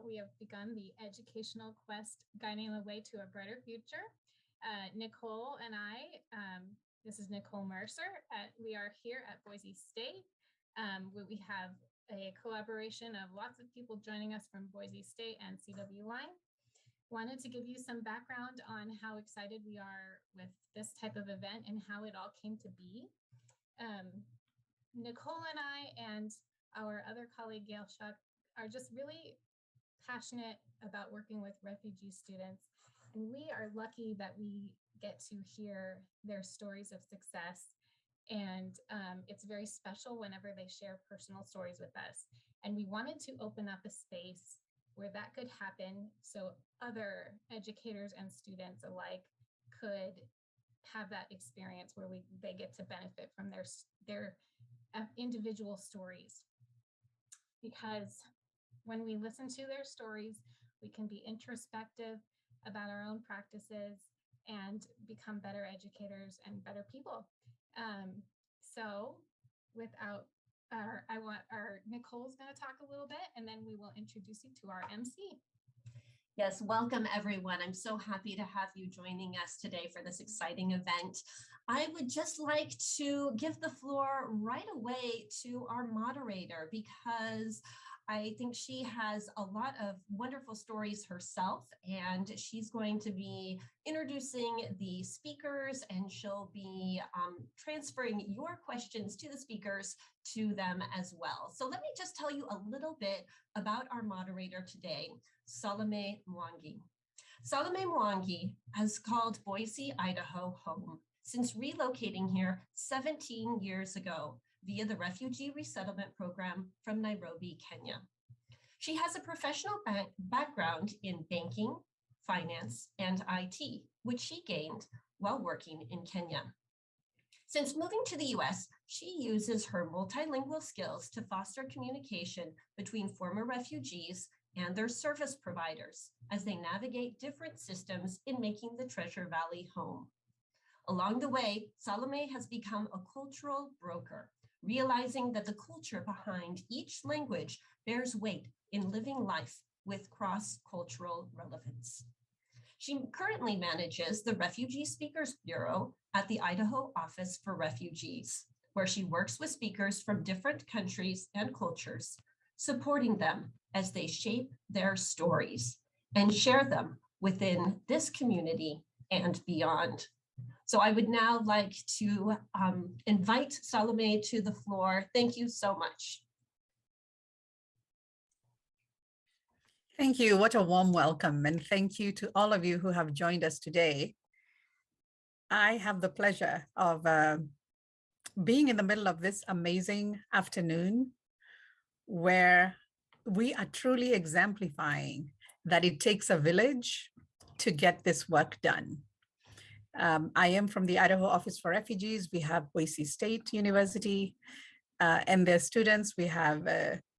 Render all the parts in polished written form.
We have begun the educational quest guiding the way to a brighter future. Nicole and I, this is Nicole Mercer, we are here at Boise State. We have a collaboration of lots of people joining us from Boise State and CW Line. Wanted to give you some background on how excited we are with this type of event and how it all came to be. Nicole and I and our other colleague, Gail Shuck, are just really passionate about working with refugee students. And we are lucky that we get to hear their stories of success. And it's very special whenever they share personal stories with us. And we wanted to open up a space where that could happen so other educators and students alike could have that experience where they get to benefit from their individual stories. Because when we listen to their stories, we can be introspective about our own practices and become better educators and better people. So without Nicole's going to talk a little bit, and then we will introduce you to our MC. Yes, welcome everyone. I'm so happy to have you joining us today for this exciting event. I would just like to give the floor right away to our moderator because I think she has a lot of wonderful stories herself, and she's going to be introducing the speakers, and she'll be transferring your questions to the speakers to them as well. So let me just tell you a little bit about our moderator today, Salome Mwangi. Salome Mwangi has called Boise, Idaho home since relocating here 17 years ago via the Refugee Resettlement Program from Nairobi, Kenya. She has a professional background in banking, finance, and IT, which she gained while working in Kenya. Since moving to the US, she uses her multilingual skills to foster communication between former refugees and their service providers as they navigate different systems in making the Treasure Valley home. Along the way, Salome has become a cultural broker, realizing that the culture behind each language bears weight in living life with cross-cultural relevance. She currently manages the Refugee Speakers Bureau at the Idaho Office for Refugees, where she works with speakers from different countries and cultures, supporting them as they shape their stories and share them within this community and beyond. So I would now like to invite Salome to the floor. Thank you so much. Thank you. What a warm welcome. And thank you to all of you who have joined us today. I have the pleasure of being in the middle of this amazing afternoon where we are truly exemplifying that it takes a village to get this work done. I am from the Idaho Office for Refugees. We have Boise State University and their students. We have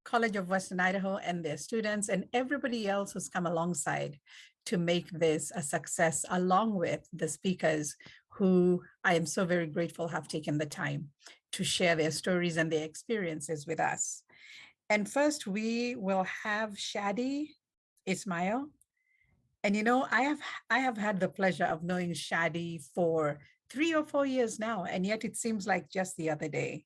College of Western Idaho and their students, and everybody else who's come alongside to make this a success, along with the speakers who I am so very grateful have taken the time to share their stories and their experiences with us. And first, we will have Shady Ismail. And you know, I have had the pleasure of knowing Shady for 3 or 4 years now, and yet it seems like just the other day.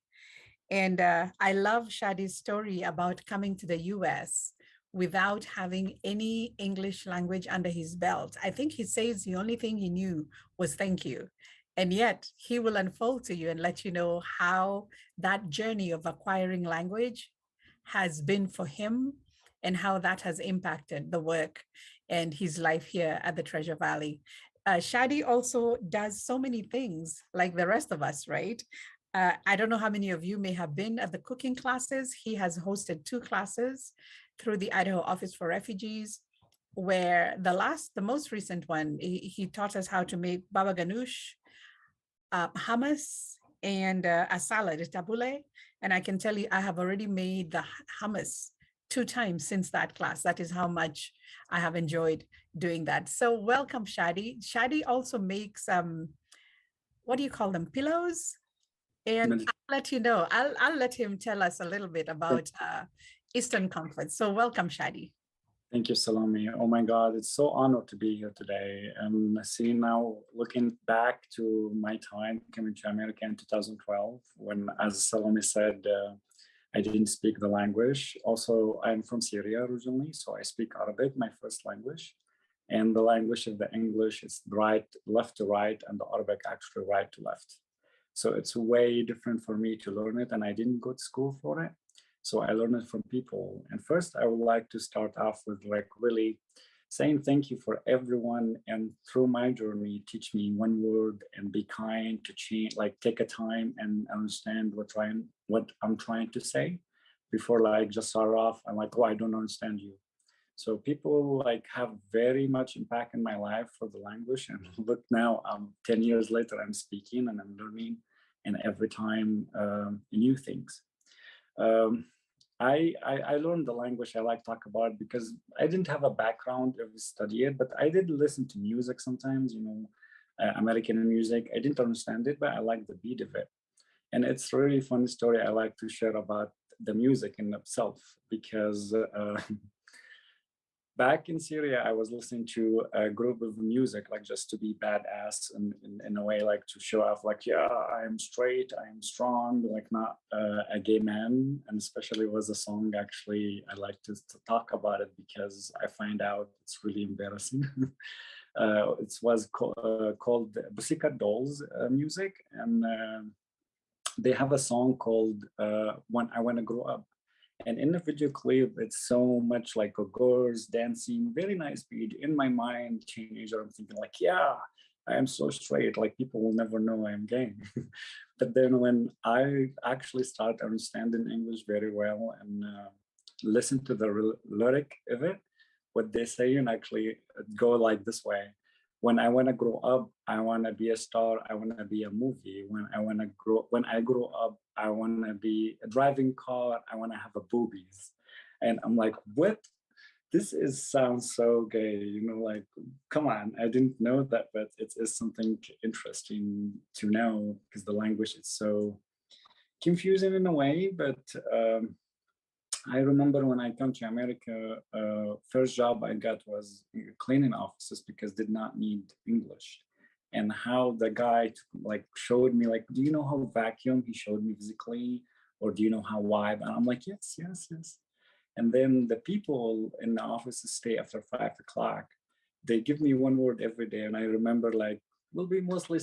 And I love Shady's story about coming to the US without having any English language under his belt. I think he says the only thing he knew was thank you. And yet he will unfold to you and let you know how that journey of acquiring language has been for him and how that has impacted the work and his life here at the Treasure Valley. Shady also does so many things like the rest of us, right? I don't know how many of you may have been at the cooking classes. He has hosted 2 classes through the Idaho Office for Refugees, where the most recent one, he taught us how to make baba ganoush, hummus, and a salad, tabbouleh. And I can tell you, I have already made the hummus 2 times since that class. That is how much I have enjoyed doing that. So welcome, Shady. Shady also makes, what do you call them, pillows? And I'll let you know, I'll let him tell us a little bit about Eastern Conference. So welcome, Shady. Thank you, Salome. Oh my God, it's so honored to be here today. Seeing now, looking back to my time coming to America in 2012, when, as Salome said, I didn't speak the language. Also, I'm from Syria originally, so I speak Arabic, my first language. And the language of the English is right, left to right, and the Arabic actually right to left. So it's way different for me to learn it, and I didn't go to school for it. So I learned it from people. And first, I would like to start off with like really saying thank you for everyone. And through my journey, teach me one word and be kind to change, like take a time and understand what I'm trying to say before like just start off. I'm like, oh, I don't understand you. So people like have very much impact in my life for the language. And look now, 10 years later, I'm speaking and I'm learning, and every time new things. I learned the language. I like to talk about it because I didn't have a background of study it, but I did listen to music sometimes, American music. I didn't understand it, but I like the beat of it. And it's a really funny story I like to share about the music in itself, because back in Syria, I was listening to a group of music, like just to be badass and in a way, like to show off, like, yeah, I'm straight, I'm strong, like not a gay man. And especially was a song, actually, I like to talk about it because I find out it's really embarrassing. It was called Pussycat Dolls music. And they have a song called When I Want to Grow Up. And in the video clip, it's so much like a girls dancing, very nice beat. In my mind, teenager, I'm thinking like, yeah, I am so straight, like people will never know I'm gay. But then when I actually start understanding English very well and listen to the lyric of it, what they say, and actually go like this way. When I want to grow up, I want to be a star. I want to be a movie. When I grow up, I want to be a driving car. I want to have a boobies. And I'm like, what? This sounds so gay, like, come on. I didn't know that, but it is something interesting to know because the language is so confusing in a way, but I remember when I come to America, first job I got was cleaning offices because did not need English. And how the guy like showed me, like, do you know how vacuum? He showed me physically, or do you know how wipe? And I'm like, yes, yes, yes. And then the people in the offices stay after 5 o'clock. They give me one word every day, and I remember like will be mostly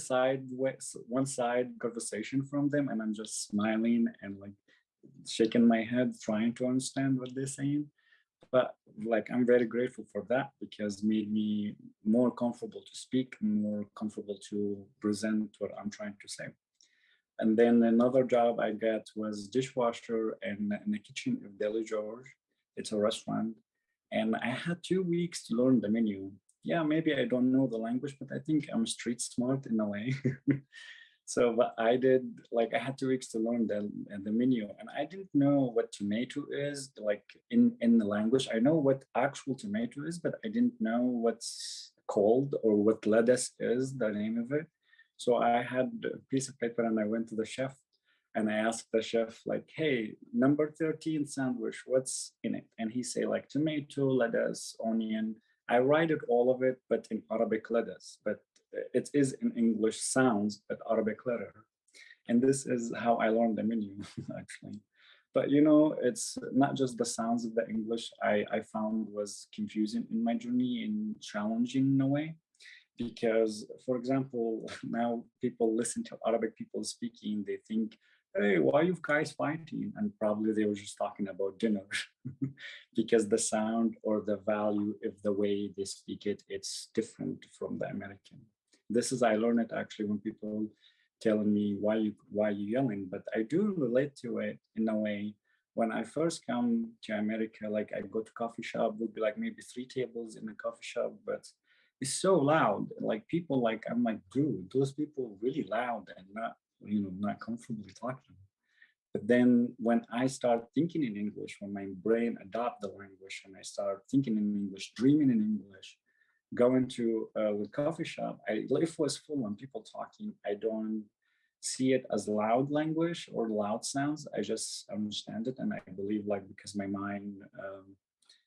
one side conversation from them, and I'm just smiling and like shaking my head trying to understand what they're saying. But like I'm very grateful for that because it made me more comfortable to speak, more comfortable to present what I'm trying to say. And then another job I got was dishwasher in the kitchen of Deli George. It's a restaurant, and I had 2 weeks to learn the menu. Yeah, maybe I don't know the language, but I think I'm street smart in a way. So what I did, like I had 2 weeks to learn the menu, and I didn't know what tomato is, like in the language. I know what actual tomato is, but I didn't know what's called or what lettuce is, the name of it. So I had a piece of paper and I went to the chef and I asked the chef, like, hey, number 13 sandwich, what's in it? And he say like tomato, lettuce, onion. I write it all of it, but in Arabic letters, but it is in English sounds, but Arabic letter. And this is how I learned the menu, actually. But it's not just the sounds of the English I found was confusing in my journey and challenging in a way. Because, for example, now people listen to Arabic people speaking, they think, hey, why are you guys fighting? And probably they were just talking about dinner because the sound or the value of the way they speak it, it's different from the American. This is, I learned it actually when people telling me why you yelling, but I do relate to it in a way. When I first come to America, like I go to coffee shop, would be like maybe 3 tables in a coffee shop, but it's so loud. Like people, like I'm like, dude, those people really loud and not comfortably talking. But then when I start thinking in English, when my brain adopt the language and I start thinking in English, dreaming in English, going to the coffee shop, if it was full and people talking, I don't see it as loud language or loud sounds. I just understand it, and I believe like because my mind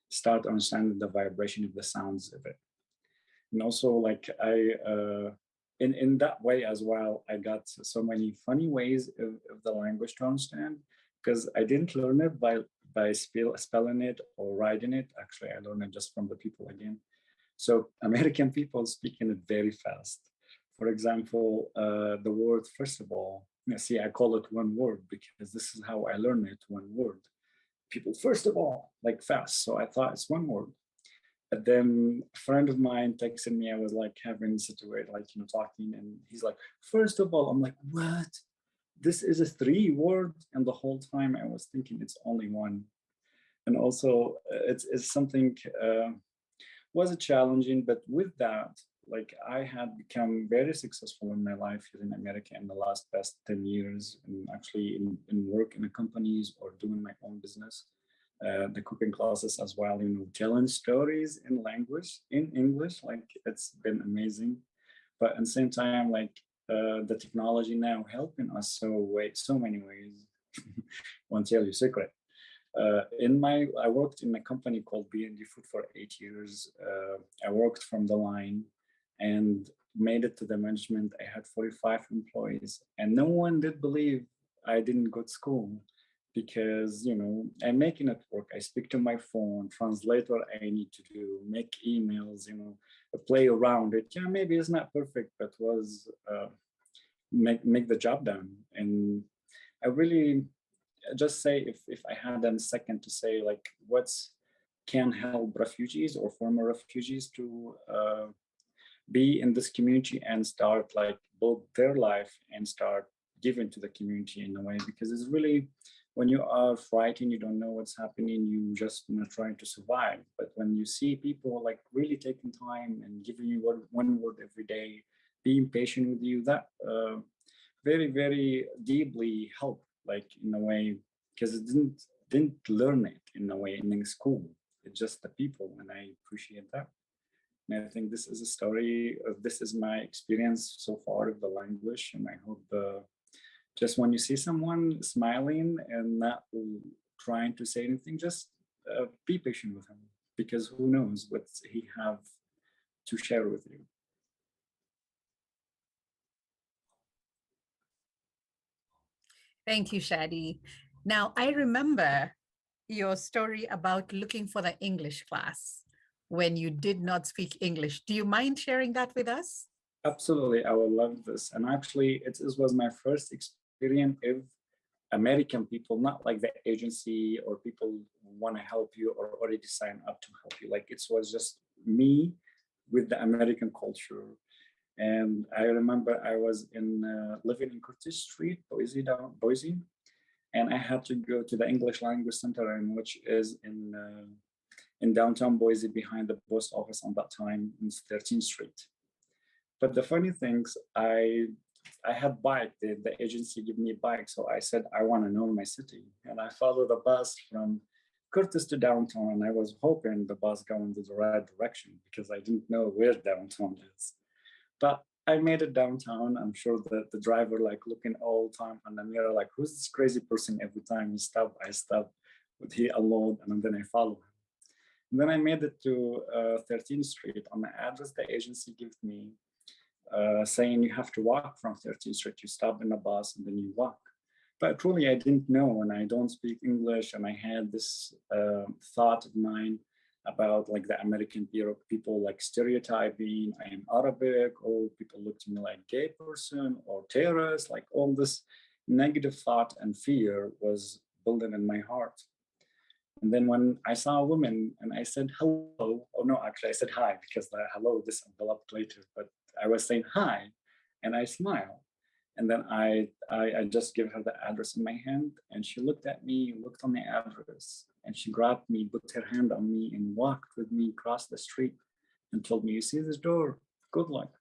start understanding the vibration of the sounds of it. And also like in that way as well, I got so many funny ways of the language to understand, because I didn't learn it by spelling it or writing it. Actually, I learned it just from the people again. So American people speaking it very fast. For example, the word first of all, see, I call it one word because this is how I learned it, one word. People, first of all, like fast. So I thought it's one word. But then a friend of mine texted me. I was like having a situation, like, talking, and he's like, first of all, I'm like, what? This is a 3 word. And the whole time I was thinking it's only one. And also it's something, was it challenging, but with that, like I had become very successful in my life here in America in the last past 10 years, and actually in work in the companies or doing my own business, the cooking classes as well, telling stories in language, in English, like it's been amazing. But at the same time, like the technology now helping us so many ways. Won't tell you secret. I worked in a company called B&D Food for 8 years. I worked from the line and made it to the management. I had 45 employees, and no one did believe I didn't go to school, because I'm making it work. I speak to my phone, translate what I need to do, make emails, play around it. Yeah, maybe it's not perfect, but was make the job done. And I really just say, if I had a second to say, like, what's can help refugees or former refugees to be in this community and start like build their life and start giving to the community in a way, because it's really, when you are frightened, you don't know what's happening, you just trying to survive. But when you see people like really taking time and giving you one word every day, being patient with you, that very, very deeply help, like in a way, because it didn't learn it in a way in school. It's just the people, and I appreciate that. And I think this is a story of, this is my experience so far of the language, and I hope just when you see someone smiling and not trying to say anything, just be patient with him, because who knows what he have to share with you. Thank you, Shady. Now, I remember your story about looking for the English class when you did not speak English. Do you mind sharing that with us? Absolutely, I would love this. And actually, it was my first experience of American people, not like the agency or people who want to help you or already sign up to help you. Like it was just me with the American culture. And I remember I was living in Curtis Street, Boise, and I had to go to the English Language Center, which is in downtown Boise behind the post office on that time in 13th Street. But the funny things, I had bike, the agency gave me a bike. So I said, I want to know my city. And I followed the bus from Curtis to downtown. And I was hoping the bus going to the right direction, because I didn't know where downtown is. But I made it downtown. I'm sure that the driver like looking all the time on the mirror, like, who's this crazy person? Every time he stop, I stop. Would he unload? And then I follow him. And then I made it to 13th Street. On the address the agency gave me, saying you have to walk from 13th Street. You stop in a bus and then you walk. But truly, I didn't know, and I don't speak English. And I had this thought of mine about like the American people like stereotyping, I am Arabic, or people look to me like gay person or terrorist, like all this negative thought and fear was building in my heart. And then when I saw a woman and I said hello, oh no, actually I said hi, because the hello, this enveloped later, but I was saying hi, and I smiled. And then I just gave her the address in my hand, and she looked at me, looked on the address, and she grabbed me, put her hand on me, and walked with me across the street and told me, you see this door? Good luck.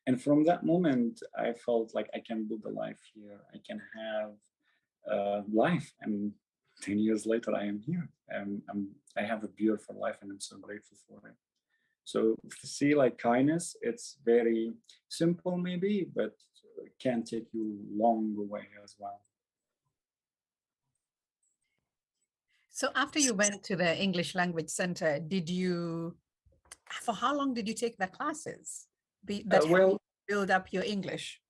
And from that moment, I felt like I can build a life here. I can have life. And 10 years later, I am here. I have a beautiful life, and I'm so grateful for it. So to see like kindness, it's very simple maybe, but can take you long way as well. So after you went to the English Language Center, for how long did you take the classes that helped you build up your English?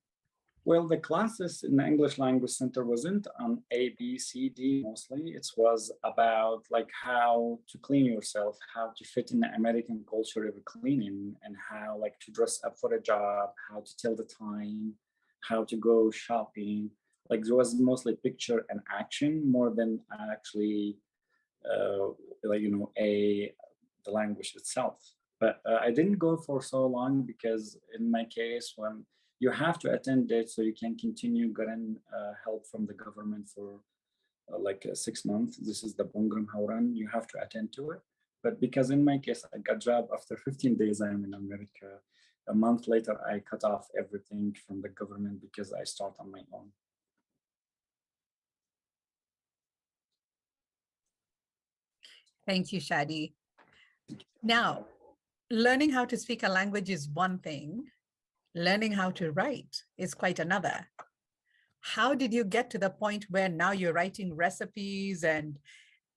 Well, the classes in the English Language Center wasn't on A, B, C, D mostly. It was about like how to clean yourself, how to fit in the American culture of cleaning, and how like to dress up for a job, how to tell the time, how to go shopping. Like there was mostly picture and action more than actually like, you know, the language itself. But I didn't go for so long because in my case, when you have to attend it so you can continue getting help from the government for like 6 months. This is the program Hauran. You have to attend to it. But because in my case, I got job after 15 days I'm in America. A month later, I cut off everything from the government because I start on my own. Thank you, Shady. Now, learning how to speak a language is one thing. Learning how to write is quite another. How did you get to the point where now you're writing recipes and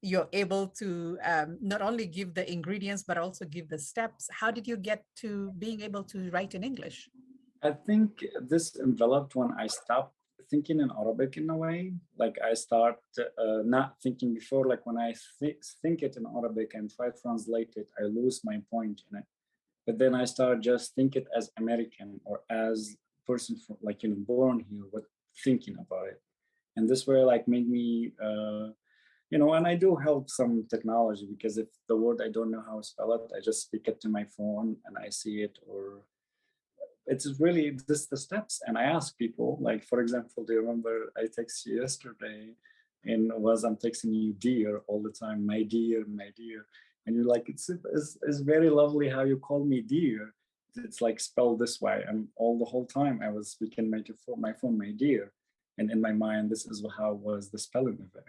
you're able to not only give the ingredients, but also give the steps? How did you get to being able to write in English? I think this enveloped when I stopped thinking in Arabic in a way. Like I start not thinking before, like when I think it in Arabic and try to translate it, I lose my point in it. But then I start just think it as American or as person from, like, you know, born here, but thinking about it. And this way like made me, you know, and I do help some technology because if the word I don't know how to spell it, I just speak it to my phone and I see it, or it's really just the steps. And I ask people, like, for example, do you remember I texted you yesterday and I'm texting you dear all the time, my dear, my dear. And you're like, it's very lovely how you call me dear. It's like spelled this way. And all the whole time I was speaking my phone, my dear. And in my mind, this is how was the spelling of it.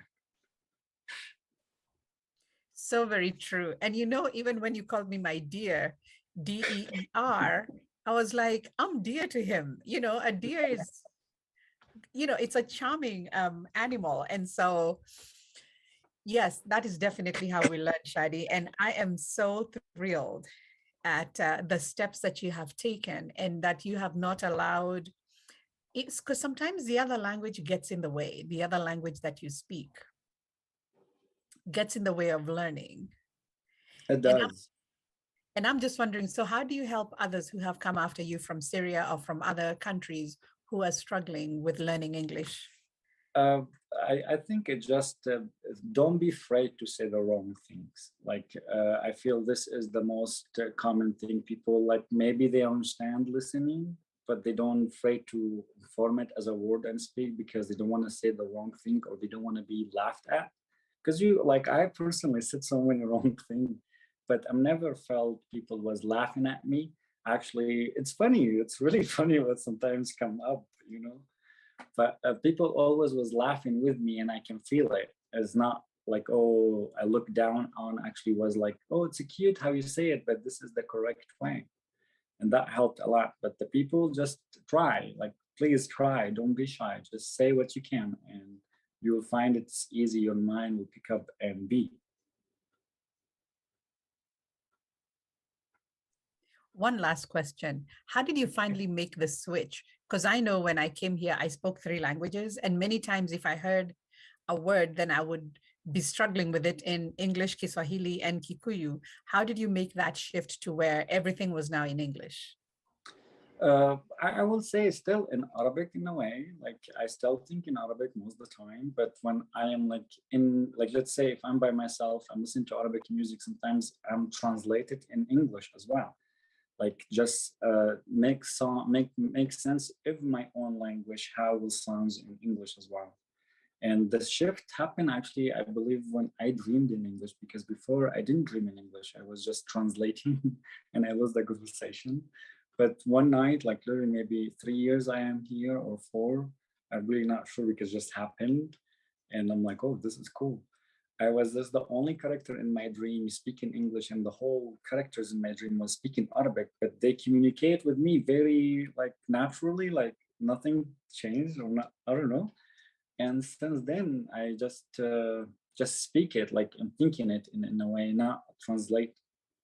So very true. And you know, even when you called me my dear, D-E-E-R, I was like, I'm dear to him. You know, a deer is, you know, it's a charming animal. And so, yes, that is definitely how we learn, Shadi. And I am so thrilled at the steps that you have taken and that you have not allowed, it's because sometimes the other language gets in the way, the other language that you speak gets in the way of learning. It does. And I'm just wondering, so how do you help others who have come after you from Syria or from other countries who are struggling with learning English? I think it just don't be afraid to say the wrong things. Like I feel this is the most common thing. People like maybe they understand listening, but they don't afraid to form it as a word and speak because they don't want to say the wrong thing or they don't want to be laughed at. Because you like I personally said so many wrong things, but I've never felt people was laughing at me. Actually, it's funny. It's really funny what sometimes come up, you know. But people always was laughing with me and I can feel it. It's not like, oh, I look down on, actually was like, oh, it's cute how you say it, but this is the correct way. And that helped a lot. But the people just try, like, please try, don't be shy, just say what you can and you will find it's easy, your mind will pick up and be. One last question. How did you finally make the switch? Because I know when I came here, I spoke 3 languages. And many times if I heard a word, then I would be struggling with it in English, Kiswahili, and Kikuyu. How did you make that shift to where everything was now in English? I will say still in Arabic in a way, like I still think in Arabic most of the time, but when I am like in, like, let's say if I'm by myself, I'm listening to Arabic music, sometimes I'm translated in English as well. Like just make sense of my own language, how it sounds in English as well. And the shift happened actually, I believe, when I dreamed in English, because before I didn't dream in English. I was just translating and I lost the conversation. But one night, like literally maybe 3 years I am here or 4, I'm really not sure because it just happened. And I'm like, oh, this is cool. I was just the only character in my dream speaking English, and the whole characters in my dream was speaking Arabic, but they communicate with me very like naturally, like nothing changed or not, I don't know. And since then, I just speak it, like I'm thinking it in a way, not translate.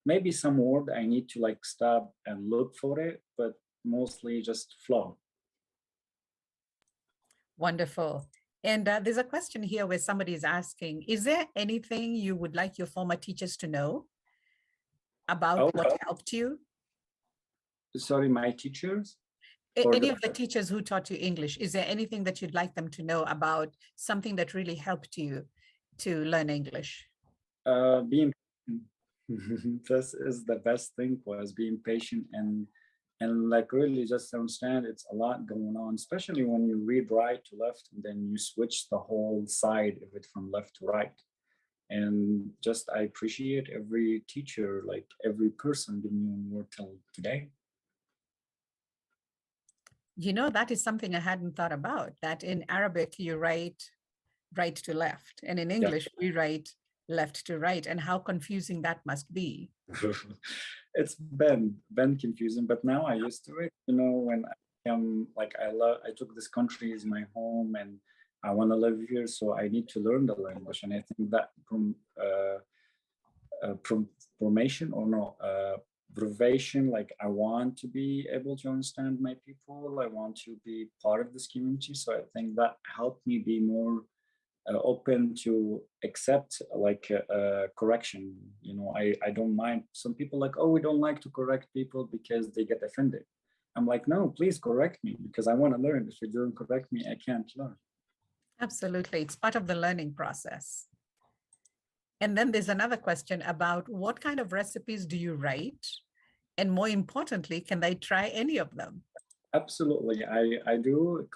Maybe some word I need to like stop and look for it, but mostly just flow. Wonderful. And there's a question here where somebody is asking, is there anything you would like your former teachers to know about what helped you? Sorry, my teachers? Or Any of the teachers who taught you English, is there anything that you'd like them to know about something that really helped you to learn English? Being this is the best thing, was being patient and like really just understand it's a lot going on, especially when you read right to left and then you switch the whole side of it from left to right. And just I appreciate every teacher, like every person giving me a word till today. You know, that is something I hadn't thought about, that in Arabic you write right to left, and in English we write left to right, and how confusing that must be. It's been confusing, but now I used to it. You know, when I am like I took this country as my home and I want to live here, so I need to learn the language. And I think that formation or no provation, like I want to be able to understand my people. I want to be part of this community. So I think that helped me be more open to accept like correction. You know, I don't mind. Some people like, oh, we don't like to correct people because they get offended. I'm like, no, please correct me because I want to learn. If you don't correct me, I can't learn. Absolutely. It's part of the learning process. And then there's another question about what kind of recipes do you write? And more importantly, can they try any of them? Absolutely. I do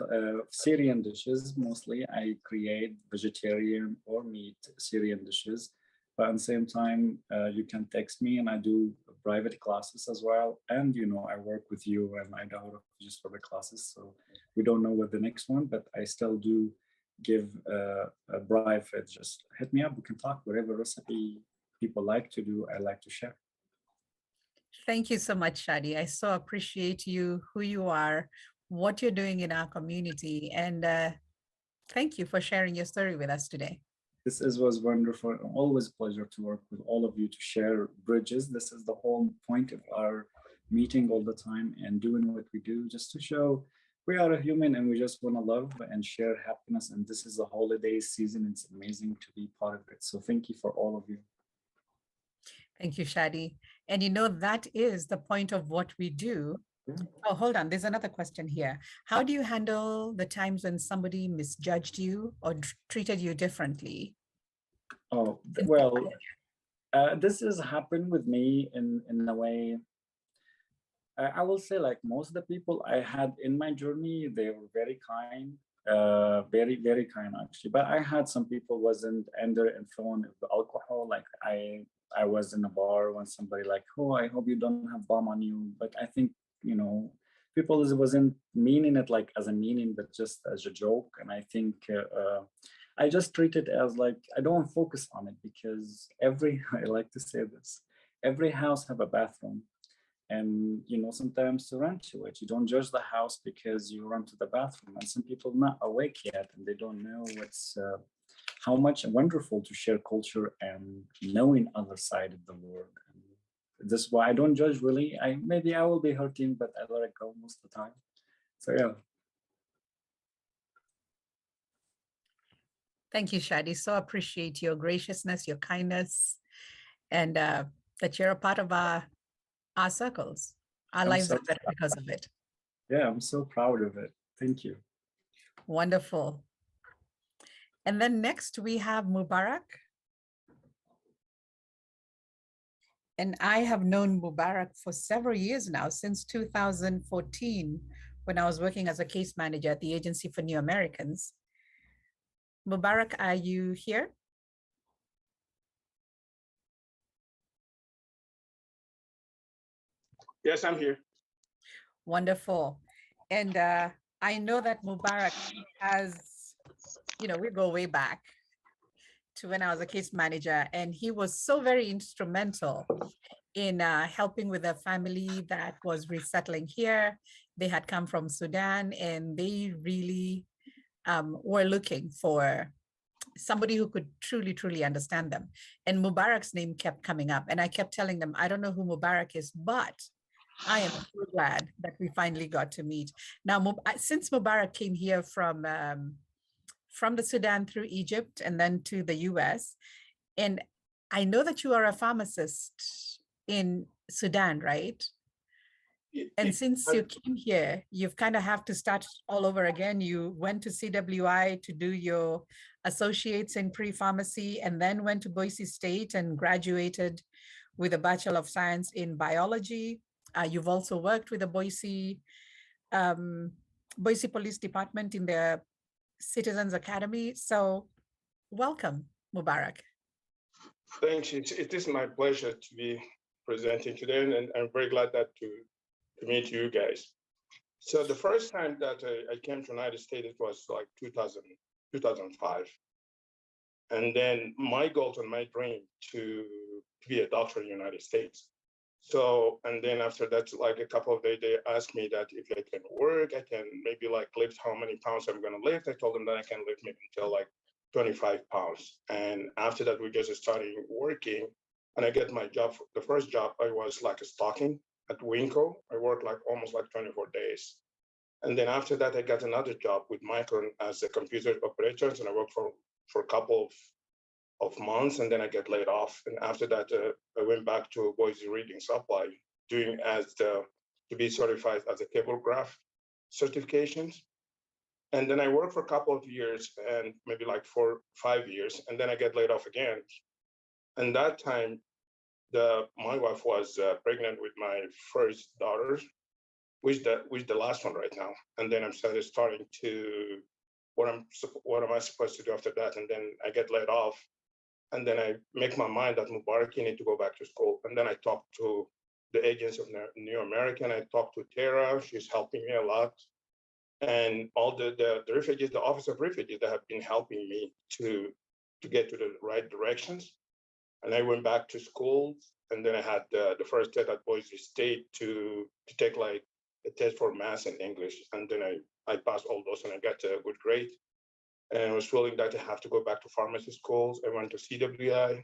Syrian dishes. Mostly I create vegetarian or meat Syrian dishes. But at the same time, you can text me and I do private classes as well. And, you know, I work with you and Idaho just for the classes. So we don't know what the next one, but I still do give a private, just hit me up. We can talk whatever recipe people like to do, I like to share. Thank you so much, Shady. I so appreciate you, who you are, what you're doing in our community. And thank you for sharing your story with us today. Was wonderful. Always a pleasure to work with all of you to share bridges. This is the whole point of our meeting all the time and doing what we do, just to show we are a human and we just want to love and share happiness. And this is the holiday season. It's amazing to be part of it. So thank you for all of you. Thank you, Shady. And you know, that is the point of what we do. Oh, hold on. There's another question here. How do you handle the times when somebody misjudged you or treated you differently? Oh, well, this has happened with me in a way. I will say like most of the people I had in my journey, they were very kind, very, very kind actually. But I had some people wasn't under influence of alcohol. Like I was in a bar when somebody like, oh, I hope you don't have bomb on you. But I think, you know, people wasn't meaning it like as a meaning, but just as a joke. And I think I just treat it as like, I don't focus on it because I like to say this, every house have a bathroom. And, you know, sometimes to run to it. You don't judge the house because you run to the bathroom. And some people not awake yet and they don't know what's how much wonderful to share culture and knowing other side of the world. And this is why I don't judge really. Maybe I will be hurting, but I let it go most of the time. So yeah. Thank you, Shady. So appreciate your graciousness, your kindness, and that you're a part of our circles. Our lives are better because of it. Yeah, I'm so proud of it. Thank you. Wonderful. And then next we have Mubarak. And I have known Mubarak for several years now, since 2014, when I was working as a case manager at the Agency for New Americans. Mubarak, are you here? Yes, I'm here. Wonderful. And I know that Mubarak has, you know, we go way back to when I was a case manager, and he was so very instrumental in helping with a family that was resettling here. They had come from Sudan, and they really were looking for somebody who could truly, truly understand them. And Mubarak's name kept coming up. And I kept telling them, I don't know who Mubarak is, but I am so glad that we finally got to meet. Now, since Mubarak came here from the Sudan through Egypt and then to the US, and I know that you are a pharmacist in Sudan, right? And since you came here, you've kind of have to start all over again. You went to CWI to do your associates in pre-pharmacy and then went to Boise State and graduated with a Bachelor of Science in biology. You've also worked with the Boise Police Department in the Citizens Academy. So welcome, Mubarak. Thanks. It is my pleasure to be presenting today, and I'm very glad that to meet you guys. So the first time that I came to the United States, it was like 2005. And then my goal and my dream to be a doctor in the United States. So, and then after that, like a couple of days, they asked me that if I can work, I can maybe like lift how many pounds I'm going to lift. I told them that I can lift maybe until like 25 pounds. And after that, we just started working, and I get my job. The first job, I was like a stocking at Winco. I worked like almost like 24 days. And then after that, I got another job with Micron as a computer operator, and I worked for a couple of months, and then I get laid off. And after that, I went back to Boise Reading Supply, doing to be certified as a cablegraph certifications. And then I worked for a couple of years, and maybe like 4 or 5 years, and then I get laid off again. And that time, my wife was pregnant with my first daughter, which the last one right now. And then I'm starting to what am I supposed to do after that? And then I get laid off. And then I make my mind that Mubarak, you need to go back to school. And then I talked to the agents of New American. I talked to Tara. She's helping me a lot. And all the refugees, the Office of Refugees, that have been helping me to get to the right directions. And I went back to school. And then I had the first test at Boise State to take like a test for math and English. And then I passed all those, and I got a good grade. And I was feeling that I have to go back to pharmacy schools. I went to CWI,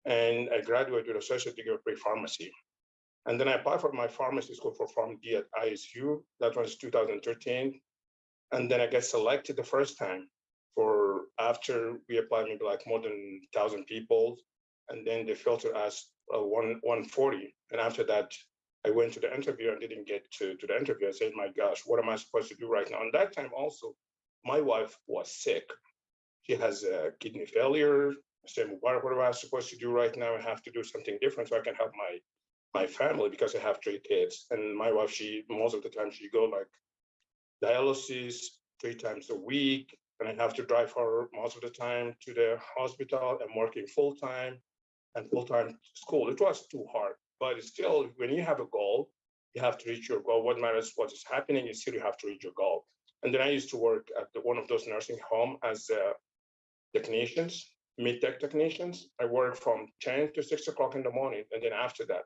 and I graduated with a associate degree of pre-pharmacy. And then I applied for my pharmacy school for PharmD at ISU. That was 2013. And then I get selected the first time for after we applied maybe like more than 1,000 people. And then they filtered us 140. And after that, I went to the interview and didn't get to the interview. I said, my gosh, what am I supposed to do right now? And that time also, my wife was sick. She has kidney failure. I said, what am I supposed to do right now? I have to do something different so I can help my family, because I have 3 kids. And my wife, most of the time she go like dialysis 3 times a week. And I have to drive her most of the time to the hospital. I'm working full-time and full-time school. It was too hard, but it's still, when you have a goal, you have to reach your goal. What matters what is happening is still you have to reach your goal. And then I used to work at one of those nursing homes as technicians, mid-tech technicians. I work from 10 to 6 o'clock in the morning. And then after that,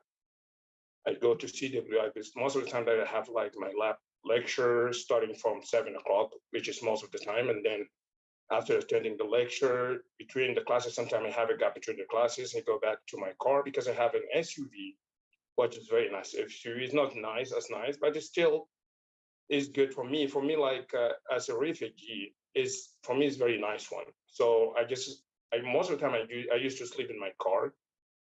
I go to CWI, because most of the time that I have like my lab lecture starting from 7 o'clock, which is most of the time. And then after attending the lecture, between the classes, sometimes I have a gap between the classes. I go back to my car because I have an SUV, which is very nice. SUV is not nice, but it still is good for me. For me, like as a refugee, for me is very nice one. So most of the time I used to sleep in my car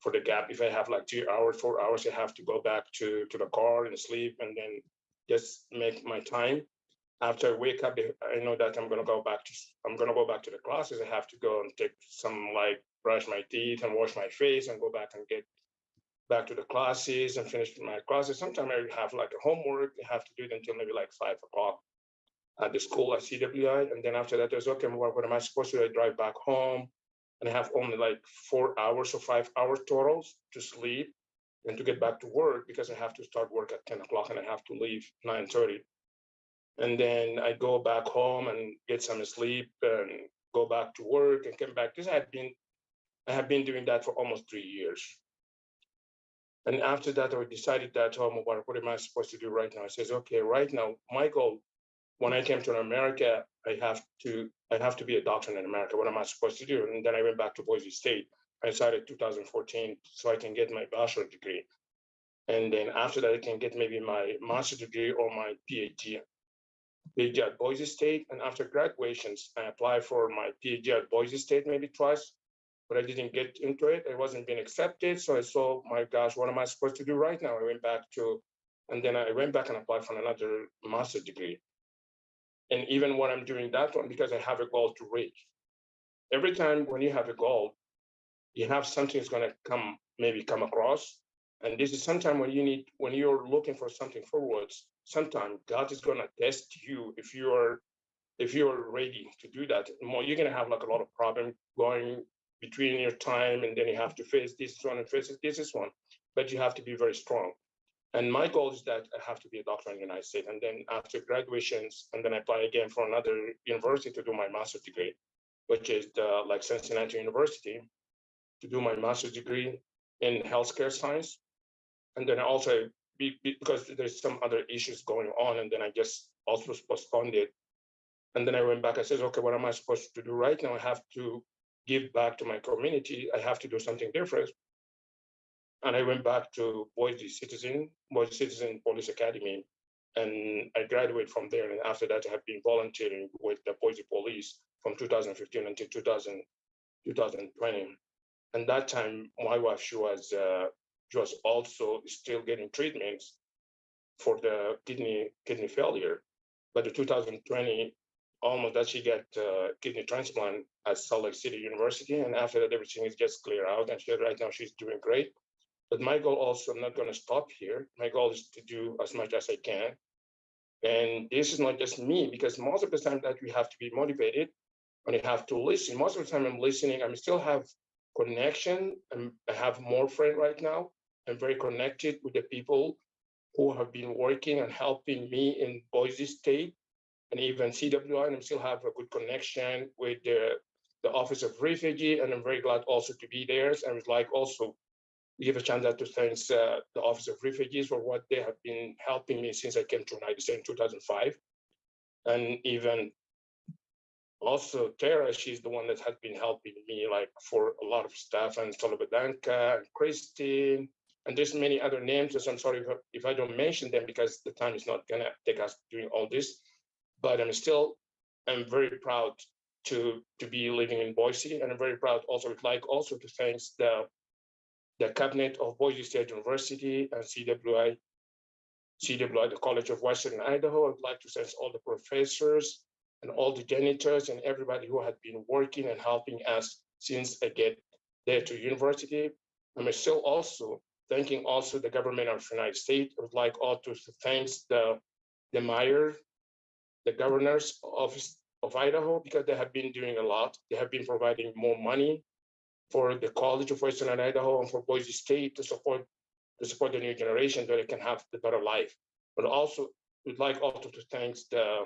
for the gap. If I have like 2 hours, 4 hours, I have to go back to the car and sleep, and then just make my time. After I wake up, I know that I'm gonna go back to the classes. I have to go and take some, like, brush my teeth and wash my face and go back and get back to the classes and finish my classes. Sometimes I have like a homework. I have to do it until maybe like 5 o'clock at the school at CWI. And then after that, there's, okay, what am I supposed to do? I drive back home, and I have only like 4 hours or 5 hours totals to sleep and to get back to work, because I have to start work at 10 o'clock and I have to leave 9:30. And then I go back home and get some sleep and go back to work and come back. I have been doing that for almost 3 years. And after that, I decided that, oh, what am I supposed to do right now? I says, okay, right now, my goal, when I came to America, I have to be a doctor in America. What am I supposed to do? And then I went back to Boise State. I started 2014 so I can get my bachelor's degree. And then after that, I can get maybe my master's degree or my PhD at Boise State. And after graduations, I applied for my PhD at Boise State maybe twice, but I didn't get into it. It wasn't being accepted. So I saw, my gosh, what am I supposed to do right now? And then I went back and applied for another master's degree. And even when I'm doing that one, because I have a goal to reach. Every time when you have a goal, you have something that's going to come across. And this is sometimes when you're looking for something forwards, sometimes God is going to test you if you're ready to do that. You're going to have like a lot of problem going between your time, and then you have to face this one and face this one, but you have to be very strong. And my goal is that I have to be a doctor in the United States. And then after graduations, and then I apply again for another university to do my master's degree, which is like Cincinnati University, to do my master's degree in healthcare science. And then I also, because there's some other issues going on, and then I just also postponed it. And then I went back, I said, okay, what am I supposed to do right now? I have to give back to my community. I have to do something different. And I went back to Boise Citizen Police Academy, and I graduated from there. And after that, I have been volunteering with the Boise Police from 2015 until 2020. And that time, my wife, she was also still getting treatments for the kidney failure. But in 2020, almost that she got kidney transplant at Salt Lake City University. And after that, everything is just clear out. And right now she's doing great. But my goal also, I'm not going to stop here. My goal is to do as much as I can. And this is not just me, because most of the time that we have to be motivated and you have to listen. Most of the time I'm listening, I still have connection. I have more friends right now. I'm very connected with the people who have been working and helping me in Boise State and even CWI, and I still have a good connection with the Office of Refugee, and I'm very glad also to be there. And I would like also give a chance to thank the Office of Refugees for what they have been helping me since I came to United States in 2005. And even also Tara, she's the one that has been helping me like for a lot of stuff, and Solovedanka and Christine, and there's many other names. So I'm sorry if I don't mention them because the time is not gonna take us doing all this, but I'm very proud to be living in Boise, and I'm very proud also, would like also to thank the cabinet of Boise State University and CWI, the College of Western Idaho. I'd like to thank all the professors and all the janitors and everybody who had been working and helping us since I get there to university. I'm still also thanking also the government of the United States. I would like also to thank the mayor, the governor's office of Idaho, because they have been doing a lot. They have been providing more money for the College of Western Idaho and for Boise State to support the new generation that they can have the better life. But also, we'd like also to thank the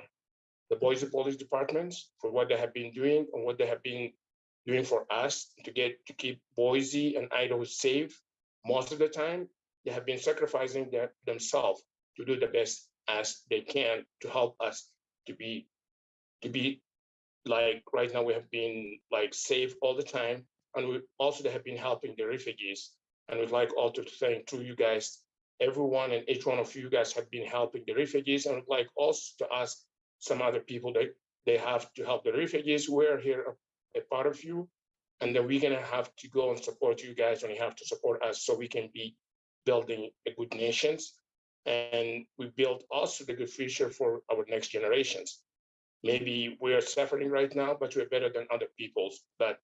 Boise Police Departments for what they have been doing and what they have been doing for us to keep Boise and Idaho safe. Most of the time, they have been sacrificing themselves to do the best as they can to help us to be like right now we have been like safe all the time. And we also they have been helping the refugees. And we'd like also to thank to you guys, everyone and each one of you guys have been helping the refugees. And we'd like also to ask some other people that they have to help the refugees. We're here a part of you. And then we're gonna have to go and support you guys, and you have to support us so we can be building a good nations. And we build also the good future for our next generations. Maybe we are suffering right now, but we're better than other people's. But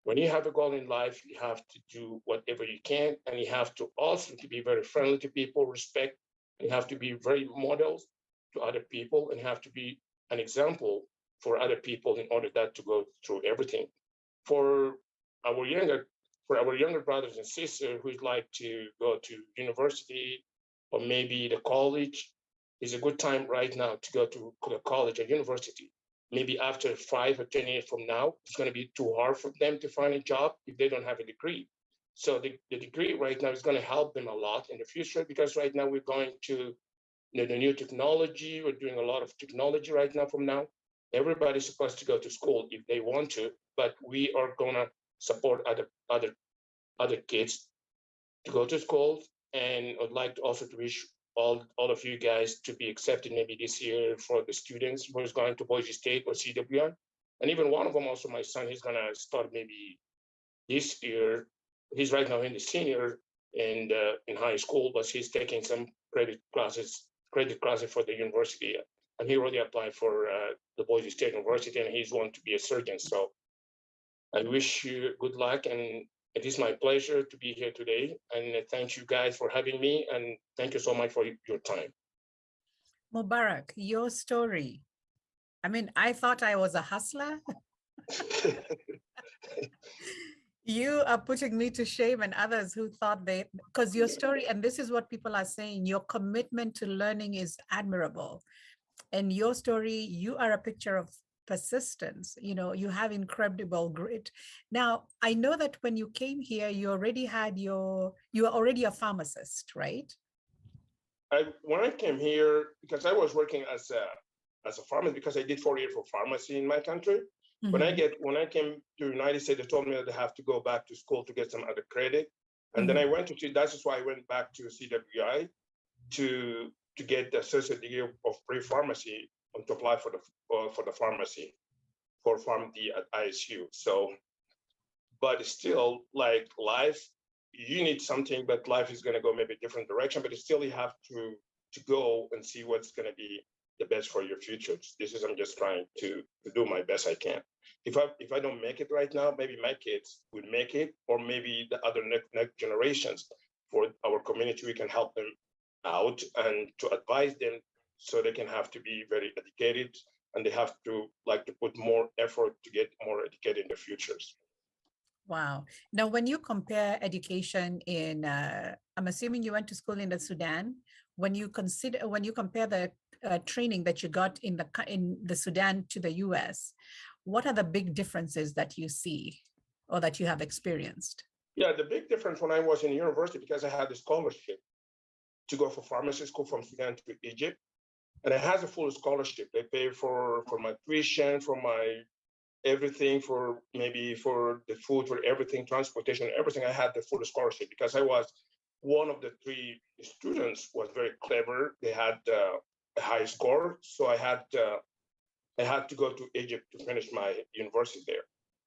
when you have a goal in life, you have to do whatever you can, and you have to also to be very friendly to people, respect, and you have to be very models to other people, and you have to be an example for other people in order that to go through everything. For our younger brothers and sisters who'd like to go to university or maybe the college, is a good time right now to go to the college or university. Maybe after 5 or 10 years from now, it's going to be too hard for them to find a job if they don't have a degree. So the degree right now is going to help them a lot in the future, because right now we're going to the new technology. We're doing a lot of technology right now from now. Everybody's supposed to go to school if they want to, but we are going to support other kids to go to school. And I'd like to also to wish all of you guys to be accepted maybe this year for the students who's going to Boise State or CWI. And even one of them, also my son, he's going to start maybe this year. He's right now in the senior and in high school, but he's taking some credit classes for the university. And he already applied for the Boise State University, and he's wanting to be a surgeon. So I wish you good luck, and it is my pleasure to be here today. And thank you guys for having me, and thank you so much for your time. Mubarak, your story. I mean, I thought I was a hustler. You are putting me to shame, and others who thought because your story, and this is what people are saying, your commitment to learning is admirable. And your story, you are a picture of persistence. You have incredible grit. Now, I know that when you came here, you were already a pharmacist, right? When I came here, because I was working as a pharmacist, because I did 4 years for pharmacy in my country. Mm-hmm. When I came to the United States, they told me that I have to go back to school to get some other credit. And then I went to that's why I went back to CWI to get the associate degree of pre-pharmacy and to apply for the pharmacy for PharmD at ISU. So, but still, like life, you need something, but life is going to go maybe a different direction. But still, you have to go and see what's going to be the best for your future. I'm just trying to do my best I can. If I don't make it right now, maybe my kids will make it, or maybe the other next generations for our community, we can help them out and to advise them so they can have to be very educated, and they have to put more effort to get more educated in the futures. Wow. Now, when you compare education in, I'm assuming you went to school in the Sudan. When you compare the training that you got in the Sudan to the US, what are the big differences that you see or that you have experienced? Yeah, the big difference when I was in university, because I had a scholarship to go for pharmacy school from Sudan to Egypt, and it has a full scholarship. They pay for my tuition, for my everything, for the food, for everything, transportation, everything. I had the full scholarship because I was one of the 3 students was very clever. They had a high score, so I had to go to Egypt to finish my university there.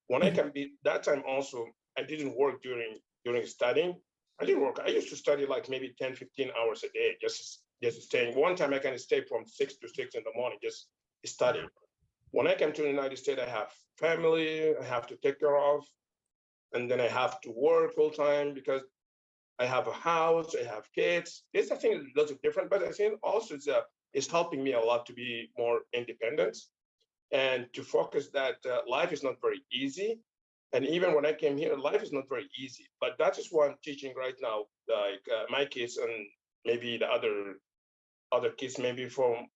When I can be that time also, I didn't work during studying. I didn't work. I used to study like maybe 10, 15 hours a day, just staying. One time I can stay from 6 to 6 in the morning, just studying. When I came to the United States, I have family I have to take care of, and then I have to work full time because I have a house, I have kids. This, I think, is lots of different, but I think also it's helping me a lot to be more independent and to focus that life is not very easy. And even when I came here, life is not very easy. But that is what I'm teaching right now, like my kids and maybe the other kids, maybe from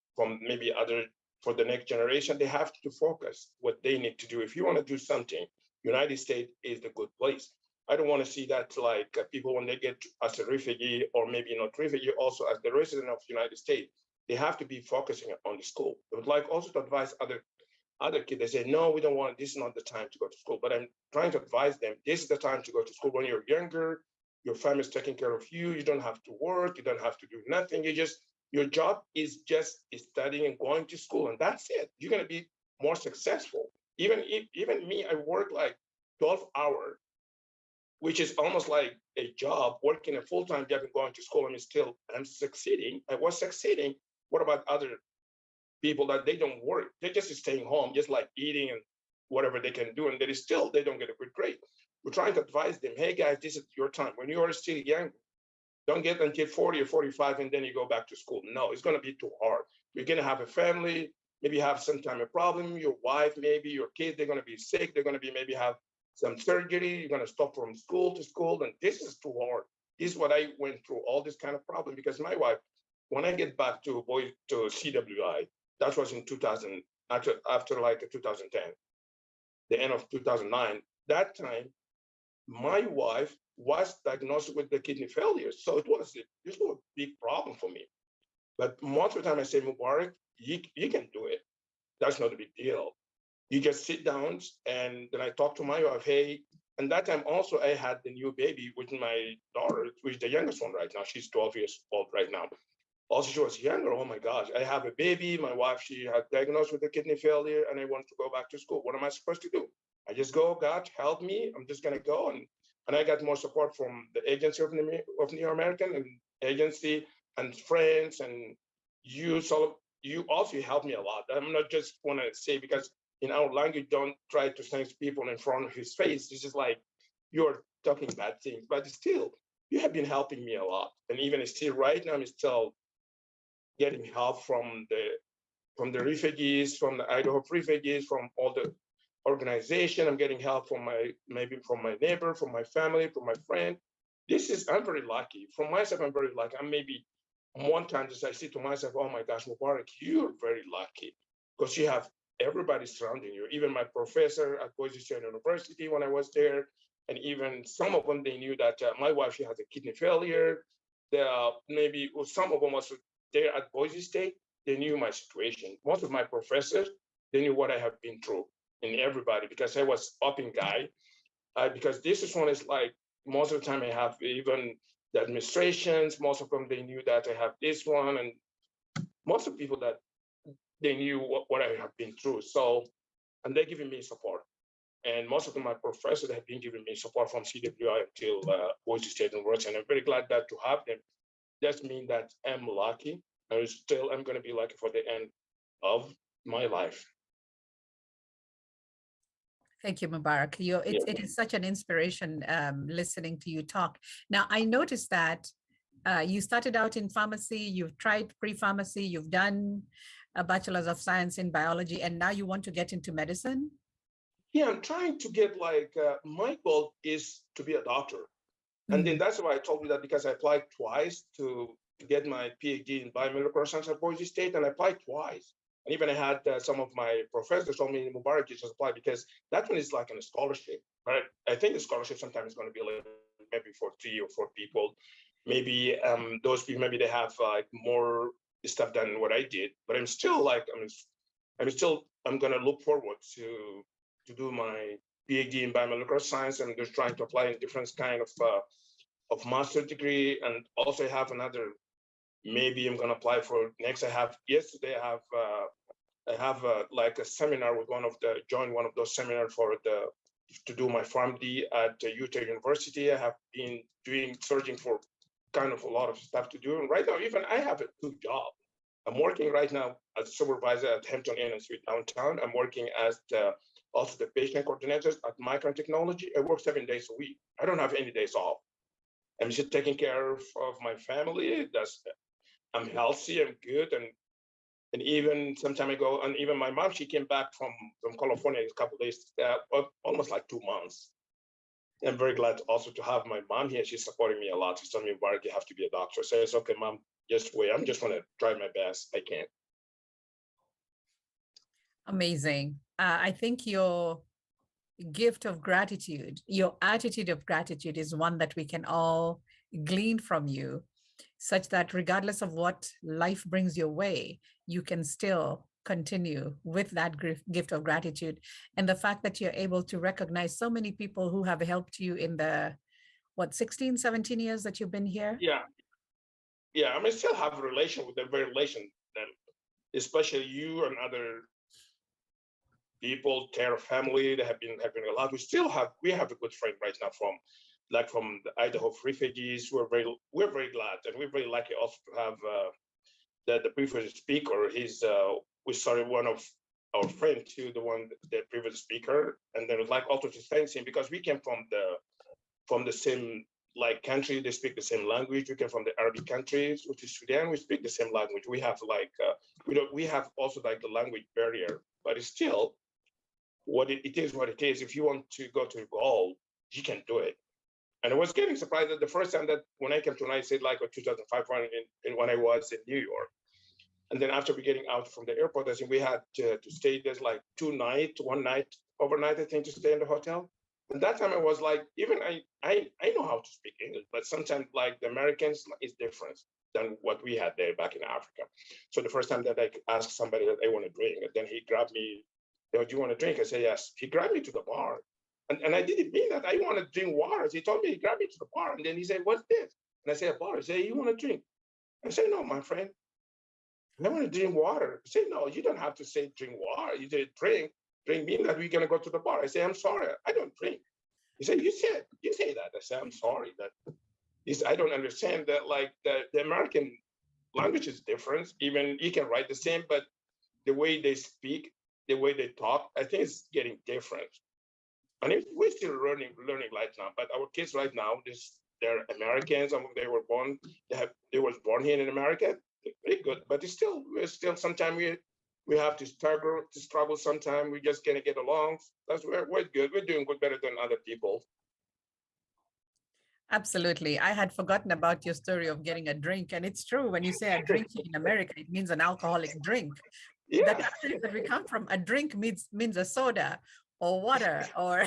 maybe other for the next generation. They have to focus what they need to do. If you want to do something, United States is the good place. I don't want to see that like people when they get as a refugee or maybe not refugee, also as the resident of the United States, they have to be focusing on the school. I would like also to advise other kids. They say, no, we don't want, this is not the time to go to school. But I'm trying to advise them, this is the time to go to school when you're younger, your family is taking care of you, you don't have to work, you don't have to do nothing. Your job is just studying and going to school, and that's it. You're going to be more successful. Even me, I work like 12 hours, which is almost like a job, working a full-time job and going to school. I'm succeeding. I was succeeding. What about other people that they don't work? They're just staying home, just like eating and whatever they can do, and they don't get a good grade. We're trying to advise them, hey guys, this is your time. When you are still young, don't get until 40 or 45 and then you go back to school. No, it's going to be too hard. You're going to have a family, maybe have some time a problem, your wife, maybe your kids, they're going to be sick. They're going to be maybe have some surgery. You're going to stop from school to school. And this is too hard. This is what I went through, all this kind of problem, because my wife, when I get back to CWI, that was in 2000, after like 2010, the end of 2009, that time, my wife was diagnosed with the kidney failure. So it was a big problem for me. But most of the time I say, Mubarak, you can do it. That's not a big deal. You just sit down, and then I talk to my wife, hey, and that time also I had the new baby with my daughter, which is the youngest one right now. She's 12 years old right now. Also, she was younger. Oh my gosh, I have a baby. My wife, she had diagnosed with a kidney failure, and I want to go back to school. What am I supposed to do? I just go, God, help me. I'm just going to go. And I got more support from the agency of New American and agency and friends and you. So you also helped me a lot. I'm not just want to say, because in our language, don't try to thank people in front of his face. It's just like you're talking bad things, but still, you have been helping me a lot. And even still right now, I'm still getting help from the refugees, from the Idaho refugees, from all the organization. I'm getting help from maybe from my neighbor, from my family, from my friend. I'm very lucky. For myself, I'm very lucky. I'm maybe one time just I say to myself, oh my gosh, Mubarak, you're very lucky because you have everybody surrounding you. Even my professor at Boise State University when I was there, and even some of them, they knew that my wife, she has a kidney failure. Maybe some of them was there at Boise State, they knew my situation. Most of my professors, they knew what I have been through, and everybody, because I was upping guy. Because this is one is like, most of the time I have even the administrations, most of them, they knew that I have this one, and most of the people that they knew what I have been through. So, and they're giving me support. And most of them, my professors have been giving me support from CWI until Boise State University. And I'm very glad that to have them. That means that I'm lucky. And still, I'm going to be lucky for the end of my life. Thank you, Mubarak. It is such an inspiration listening to you talk. Now, I noticed that you started out in pharmacy, you've tried pre-pharmacy, you've done a bachelor's of science in biology, and now you want to get into medicine? Yeah, I'm trying to get my goal is to be a doctor. And then that's why I told you that, because I applied twice to get my PhD in biomolecular science at Boise State, and I applied twice. And even I had some of my professors told me, Mubarak, you just apply, because that one is like a scholarship. Right? I think the scholarship sometimes is going to be like maybe for 3 or 4 people. Maybe those people, maybe they have more stuff than what I did. But I'm still I'm going to look forward to do my PhD in biomolecular science. I'm just trying to apply in different kind of master's degree, and also I have another. Maybe I'm gonna apply for next. Yesterday I have like a seminar with join one of those seminars to do my PharmD at Utah University. I have been searching for kind of a lot of stuff to do, and right now even I have a good job. I'm working right now as a supervisor at Hampton Inn and Suite downtown. I'm working as also the patient coordinators at Micron Technology. I work 7 days a week. I don't have any days off. I'm just taking care of my family. I'm healthy, I'm good, and even some time ago, and even my mom, she came back from California a couple of days, almost like 2 months. I'm very glad also to have my mom here. She's supporting me a lot. She's telling me, Mark, you have to be a doctor. So it's okay, mom, just wait. I'm just going to try my best. I can. Amazing. I think your gift of gratitude, your attitude of gratitude is one that we can all glean from you, such that regardless of what life brings your way, you can still continue with that gift of gratitude. And the fact that you're able to recognize so many people who have helped you in the, 16, 17 years that you've been here? Yeah. Yeah, I mean, still have a relation with them, very relation, especially you and other people, their family, they have been helping a lot. We have a good friend right now from the Idaho refugees. We're very glad, and we're very lucky also to have the previous speaker. We started one of our friend to the previous speaker, and then like also to thank him, because we came from the same country. They speak the same language. We came from the Arabic countries, which is Sudan. We speak the same language. We have we have also the language barrier, but it's still it is what it is. If you want to go to a goal, you can do it. And I was getting surprised that the first time that when I came to United States, 2005, when I was in New York. And then after we getting out from the airport, I think we had to stay there 2 nights, 1 night, overnight, I think, to stay in the hotel. And that time I was like, even I know how to speak English, but sometimes like the Americans is different than what we had there back in Africa. So the first time that I asked somebody that I want to drink, and then he grabbed me, do you want to drink? I said, yes. He grabbed me to the bar. And I didn't mean that I want to drink water. He told me, he grabbed me to the bar. And then he said, what's this? And I said, a bar. He said, you want to drink? I said, no, my friend. I want to drink water. He said, no, you don't have to say drink water. You say drink. Drink means that we're going to go to the bar. I say, I'm sorry, I don't drink. He said, you say that. I said, I'm sorry. I don't understand that, like the American language is different. Even you can write the same, but the way they speak, the way they talk, I think it's getting different. And we're still learning right now, but our kids right now, they're Americans. They were born here in America. They're very good, but we're still sometimes we have to struggle sometimes. We're just gonna get along. We're good. We're doing good, better than other people. Absolutely. I had forgotten about your story of getting a drink. And it's true, when you say a drink in America, it means an alcoholic drink. Yeah. The country that we come from, a drink means a soda or water or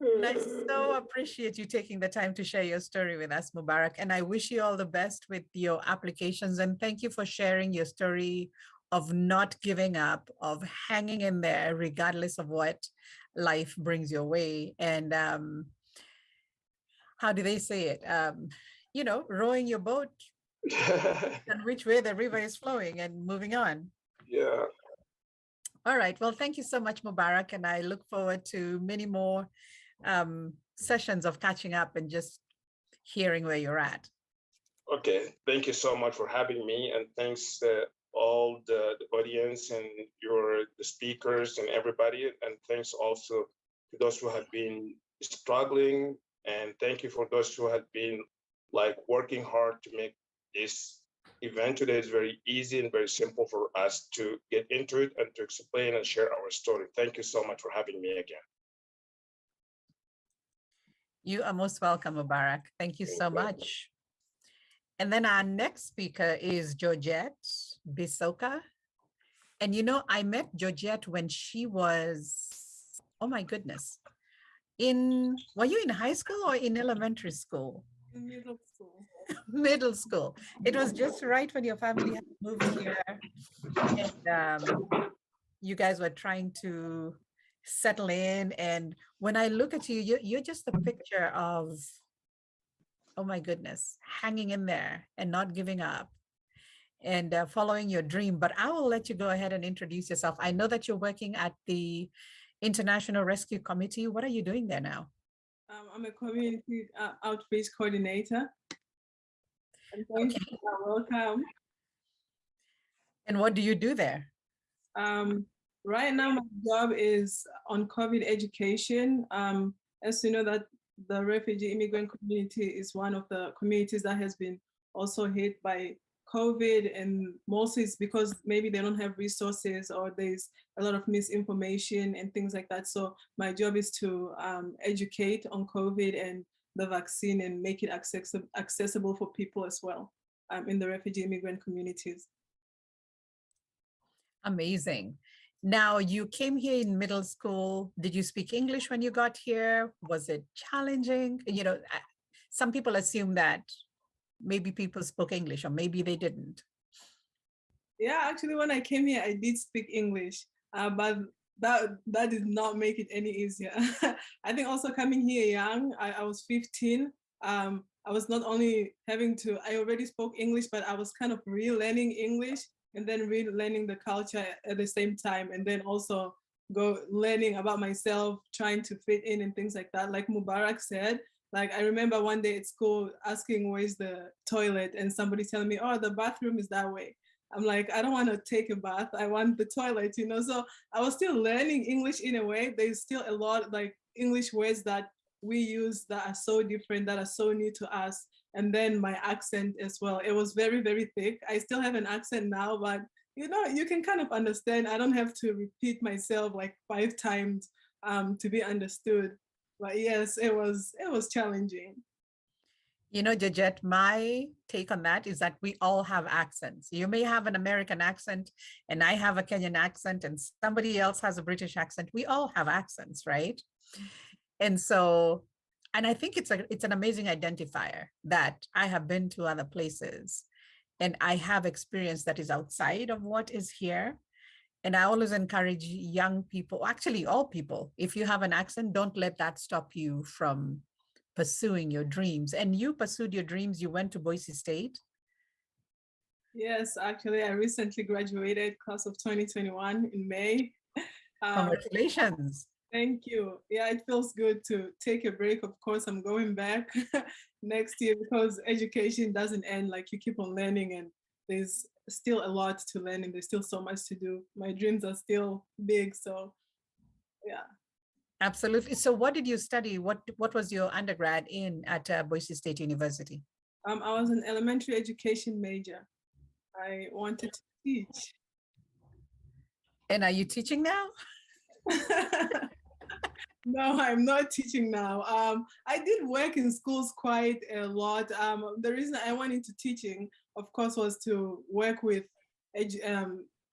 And I so appreciate you taking the time to share your story with us, Mubarak. And I wish you all the best with your applications. And thank you for sharing your story of not giving up, of hanging in there, regardless of what life brings your way. And how do they say it? Rowing your boat and which way the river is flowing and moving on. Yeah. All right. Well, thank you so much, Mubarak. And I look forward to many more sessions of catching up and just hearing where you're at. Okay. Thank you so much for having me. And thanks to all the audience and the speakers and everybody. And thanks also to those who have been struggling. And thank you for those who have been like working hard to make this event today is very easy and very simple for us to get into it and to explain and share our story. Thank you so much for having me again. You are most welcome, Mubarak. Thank you so much. And then our next speaker is Georgette Bisoka. And I met Georgette when she was, oh my goodness, were you in high school or in elementary school? In middle school. Middle school. It was just right when your family had moved here and you guys were trying to settle in. And when I look at you, you're just a picture of, oh my goodness, hanging in there and not giving up and following your dream. But I will let you go ahead and introduce yourself. I know that you're working at the International Rescue Committee. What are you doing there now? I'm a community outreach coordinator. And thank you. Welcome. And what do you do there? Right now, my job is on COVID education. As you know, that the refugee immigrant community is one of the communities that has been also hit by COVID, and mostly it's because maybe they don't have resources or there's a lot of misinformation and things like that. So my job is to educate on COVID and the vaccine and make it accessible for people as well in the refugee immigrant communities. Amazing. Now, you came here in middle school. Did you speak English when you got here? Was it challenging? Some people assume that maybe people spoke English or maybe they didn't. Yeah, actually, when I came here, I did speak English, but that did not make it any easier. I think also coming here young, I was 15. I was not only I already spoke English, but I was kind of relearning English and then relearning the culture at the same time. And then also learning about myself, trying to fit in and things like that. Like Mubarak said, like I remember one day at school asking where's the toilet and somebody telling me, oh, the bathroom is that way. I'm like, I don't want to take a bath. I want the toilet, So I was still learning English in a way. There's still a lot like English words that we use that are so different, that are so new to us. And then my accent as well. It was very, very thick. I still have an accent now, but you can kind of understand. I don't have to repeat myself like 5 times to be understood. But yes, it was challenging. You know, Georgette, my take on that is that we all have accents. You may have an American accent, and I have a Kenyan accent, and somebody else has a British accent. We all have accents, right? And so, and I think it's an amazing identifier that I have been to other places and I have experience that is outside of what is here. And I always encourage young people, actually all people, if you have an accent, don't let that stop you from pursuing your dreams. And you pursued your dreams, you went to Boise State. Yes, actually, I recently graduated, class of 2021 in May. Congratulations. Thank you. Yeah, it feels good to take a break. Of course, I'm going back next year because education doesn't end. Like, you keep on learning, and there's still a lot to learn, and there's still so much to do. My dreams are still big, so yeah. Absolutely. So what did you study? What was your undergrad in at Boise State University? I was an elementary education major. I wanted to teach. And are you teaching now? No, I'm not teaching now. I did work in schools quite a lot. The reason I went into teaching, of course, was to work with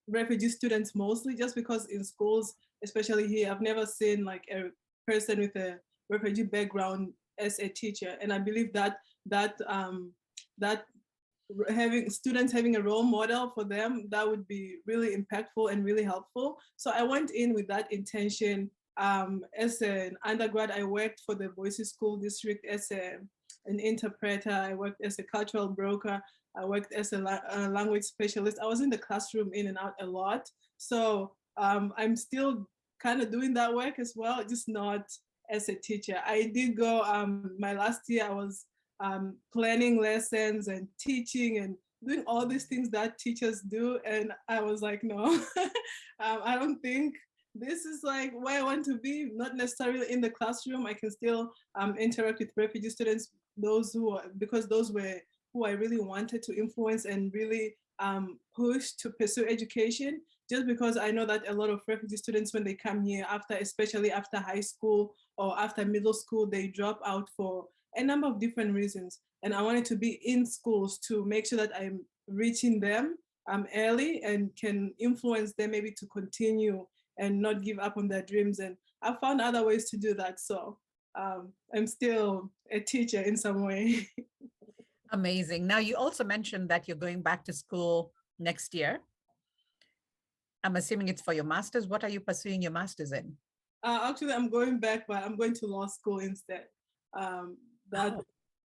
refugee students mostly, just because in schools, especially here, I've never seen like a person with a refugee background as a teacher. And I believe that having students having a role model for them, that would be really impactful and really helpful. So I went in with that intention. As an undergrad, I worked for the Boise School District as an interpreter. I worked as a cultural broker. I worked as a language specialist. I was in the classroom in and out a lot. So I'm still kind of doing that work as well, just not as a teacher. I did go, my last year, I was planning lessons and teaching and doing all these things that teachers do. And I was like, no, I don't think this is like where I want to be, not necessarily in the classroom. I can still interact with refugee students, because those were who I really wanted to influence and really push to pursue education, just because I know that a lot of refugee students, when they come here, especially after high school or after middle school, they drop out for a number of different reasons. And I wanted to be in schools to make sure that I'm reaching them early and can influence them maybe to continue and not give up on their dreams. And I found other ways to do that. So I'm still a teacher in some way. Amazing. Now, you also mentioned that you're going back to school next year. I'm assuming it's for your master's. What are you pursuing your master's in? Actually, I'm going back, but I'm going to law school instead.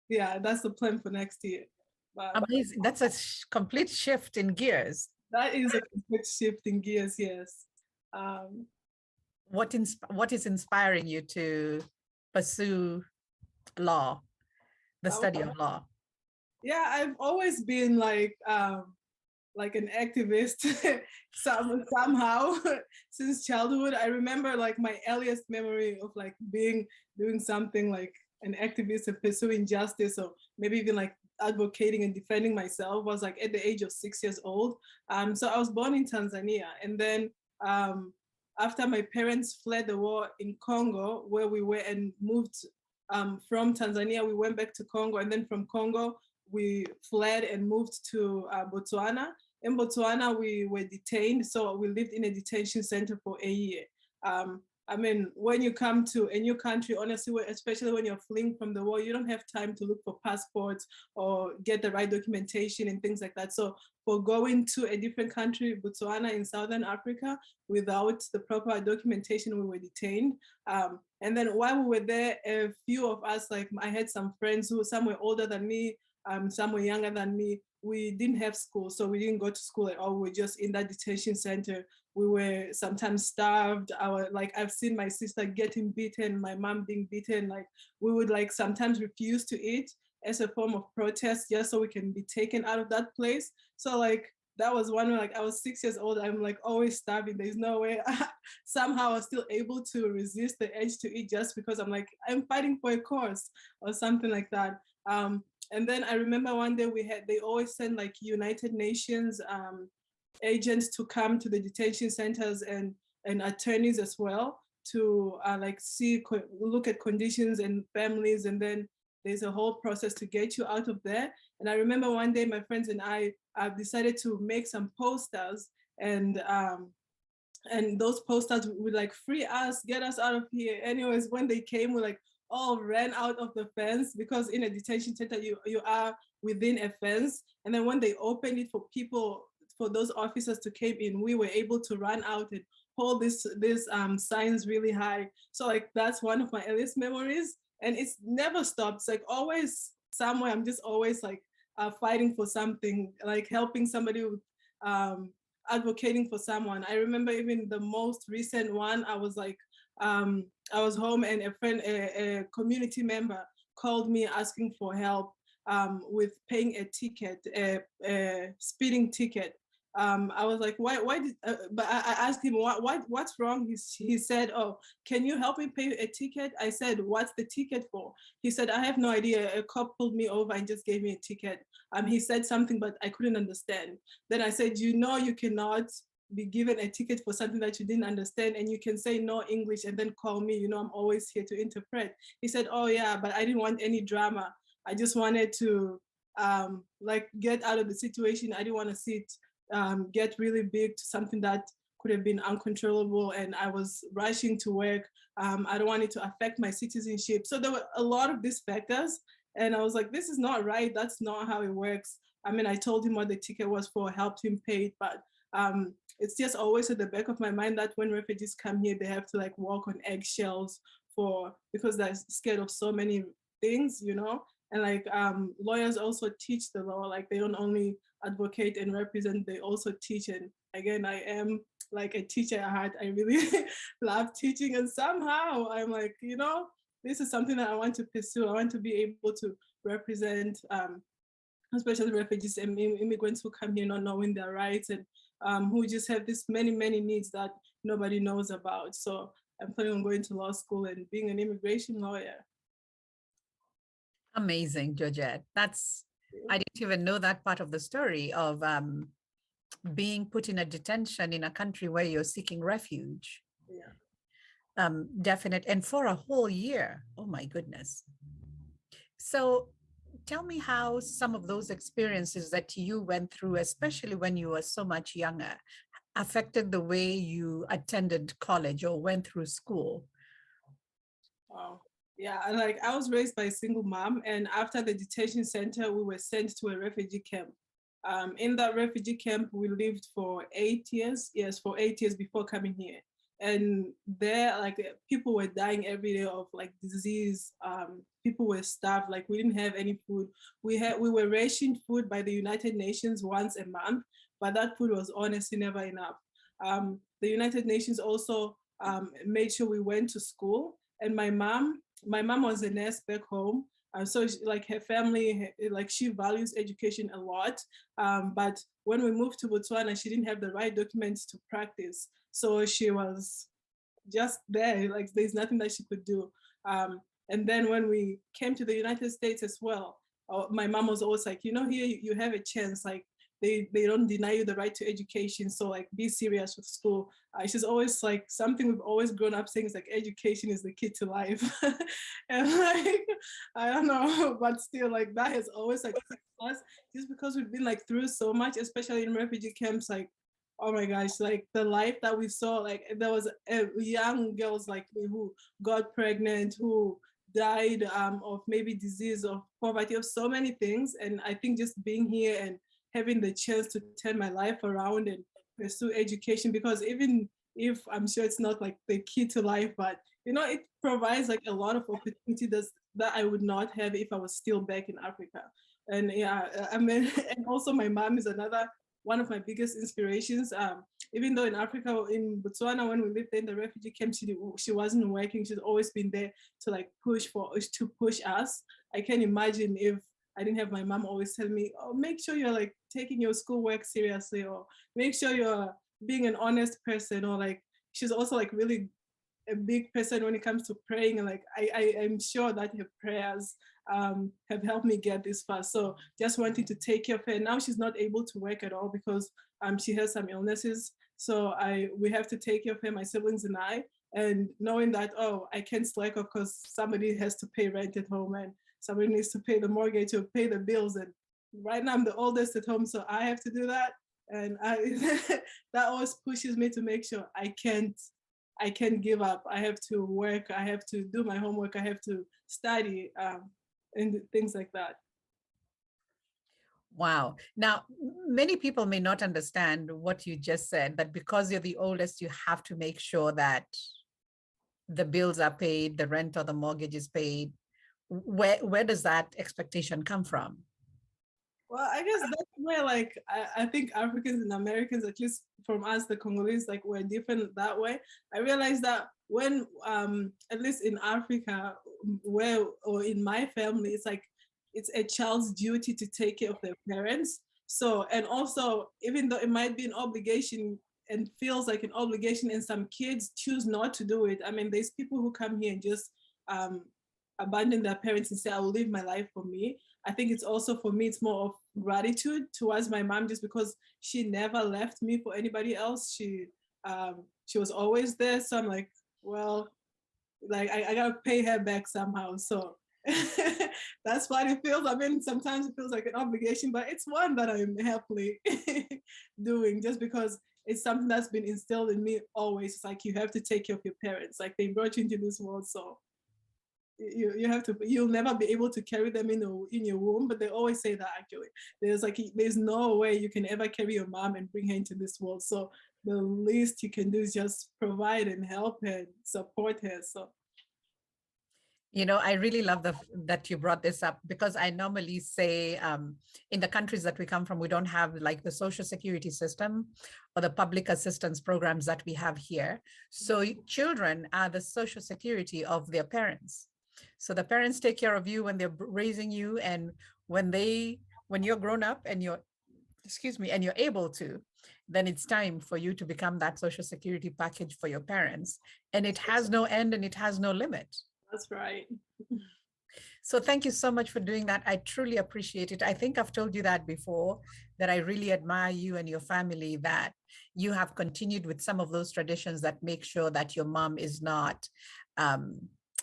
Yeah, that's the plan for next year. But amazing. That's a complete shift in gears. That is a complete shift in gears, yes. What is inspiring you to pursue law, the study of law? Yeah, I've always been like an activist somehow since childhood. I remember like my earliest memory of like doing something like an activist and pursuing justice, or maybe even like advocating and defending myself, was like at the age of 6 years old. So I was born in Tanzania, and then after my parents fled the war in Congo, where we were, and moved from Tanzania, we went back to Congo, and then from Congo, we fled and moved to Botswana. In Botswana, we were detained, so we lived in a detention center for a year. I mean, when you come to a new country, honestly, especially when you're fleeing from the war, you don't have time to look for passports or get the right documentation and things like that. So for going to a different country, Botswana in Southern Africa, without the proper documentation, we were detained. And then while we were there, a few of us, like I had some friends who, some were older than me, some were younger than me. We didn't have school, so we didn't go to school at all. We were just in that detention center. We were sometimes starved. I've seen my sister getting beaten, my mom being beaten. Like, we would like sometimes refuse to eat as a form of protest, just so we can be taken out of that place. So like, that was one where, like, I was 6 years old. I'm like always starving. There's no way. Somehow I was still able to resist the urge to eat, just because I'm like, I'm fighting for a cause or something like that. And then I remember one day they always send like United Nations agents to come to the detention centers, and attorneys as well, to look at conditions and families. And then there's a whole process to get you out of there. And I remember one day my friends and I decided to make some posters, and those posters would like free us, get us out of here. Anyways, when they came, we like all ran out of the fence, because in a detention center you are within a fence. And then when they opened it for people, for those officers to came in, we were able to run out and hold this signs really high. So like that's one of my earliest memories, and it's never stopped. It's like always somewhere. I'm just always like fighting for something, like helping somebody with advocating for someone. I remember even the most recent one, I was like, I was home and a friend, a community member called me asking for help with paying a ticket, a speeding ticket. I was like, why did, but I asked him, what's wrong? He said, oh, can you help me pay a ticket? I said, what's the ticket for? He said, I have no idea. A cop pulled me over and just gave me a ticket. He said something, but I couldn't understand. Then I said, you know, you cannot be given a ticket for something that you didn't understand, and you can say no English and then call me, you know, I'm always here to interpret. He said, oh yeah, but I didn't want any drama. I just wanted to like get out of the situation. I didn't want to see it get really big to something that could have been uncontrollable, and I was rushing to work. I don't want it to affect my citizenship. So there were a lot of these factors, and I was like, this is not right. That's not how it works. I mean, I told him what the ticket was for, helped him pay it, but it's just always at the back of my mind that when refugees come here, they have to like walk on eggshells because they're scared of so many things, you know? And like lawyers also teach the law, like they don't only advocate and represent, they also teach. And again, I am like a teacher at heart. I really love teaching, and somehow I'm like, you know, this is something that I want to pursue. I want to be able to represent especially refugees and immigrants who come here not knowing their rights, and who just have this many needs that nobody knows about. So I'm planning on going to law school and being an immigration lawyer. Amazing, Georgette. I didn't even know that part of the story of being put in a detention in a country where you're seeking refuge. Yeah. Definite, and for a whole year. Oh my goodness. So tell me how some of those experiences that you went through, especially when you were so much younger, affected the way you attended college or went through school. Wow. Yeah, like I was raised by a single mom, and after the detention center, we were sent to a refugee camp. In that refugee camp, we lived for 8 years. Yes, for 8 years before coming here. And there, like people were dying every day of like disease. People were starved. Like we didn't have any food. We were rationed food by the United Nations once a month, but that food was honestly never enough. The United Nations also made sure we went to school. And my mom was a nurse back home. So like her family, like she values education a lot. But when we moved to Botswana, she didn't have the right documents to practice. So she was just there, like there's nothing that she could do. And then when we came to the United States as well, my mom was always like, you know, here you have a chance, like they don't deny you the right to education. So like be serious with school. She's always like, something we've always grown up saying is like, education is the key to life. And like, I don't know, but still like that has always like us, just because we've been like through so much, especially in refugee camps. Like, oh my gosh, like the life that we saw, like there was young girls like who got pregnant, who died of maybe disease, of poverty, of so many things. And I think just being here and having the chance to turn my life around and pursue education, because even if I'm sure it's not like the key to life, but you know, it provides like a lot of opportunities that I would not have if I was still back in Africa. And yeah, I mean, and also my mom is another one of my biggest inspirations. Even though in Africa, in Botswana, when we lived in the refugee camp, she wasn't working. She's always been there to like push us. I can imagine if I didn't have my mom always tell me, oh, make sure you're like taking your schoolwork seriously, or make sure you're being an honest person, or like she's also like really a big person when it comes to praying. And like I am sure that her prayers have helped me get this far. So just wanting to take care of her. Now she's not able to work at all because she has some illnesses. So we have to take care of her, my siblings and I, and knowing that, oh, I can't slack off because somebody has to pay rent at home. And somebody needs to pay the mortgage or pay the bills. And right now I'm the oldest at home, so I have to do that. And that always pushes me to make sure I can't give up. I have to work, I have to do my homework, I have to study, and things like that. Wow. Now, many people may not understand what you just said, that because you're the oldest, you have to make sure that the bills are paid, the rent or the mortgage is paid. Where does that expectation come from? Well, I guess that's where, like, I think Africans and Americans, at least from us, the Congolese, like, we're different that way. I realized that when, at least in Africa, or in my family, it's like, it's a child's duty to take care of their parents. So, and also, even though it might be an obligation and feels like an obligation, and some kids choose not to do it. I mean, there's people who come here and just abandon their parents and say, I will live my life for me. I think it's also, for me, it's more of gratitude towards my mom, just because she never left me for anybody else. She was always there. So I'm like, well, like I gotta pay her back somehow. So that's what it feels. I mean, sometimes it feels like an obligation, but it's one that I'm happily doing, just because it's something that's been instilled in me always. It's like, you have to take care of your parents. Like, they brought you into this world, so you have to. You'll never be able to carry them in your womb, but they always say that, actually. There's no way you can ever carry your mom and bring her into this world. So the least you can do is just provide and help her and support her. So, you know, I really love that you brought this up, because I normally say in the countries that we come from, we don't have like the social security system or the public assistance programs that we have here. So children are the social security of their parents. So the parents take care of you when they're raising you, and when you're grown up and you're able to, then it's time for you to become that social security package for your parents. And it has no end and it has no limit. that's right. So thank you so much for doing that. I truly appreciate it. I think I've told you that before, that I really admire you and your family, that you have continued with some of those traditions that make sure that your mom is not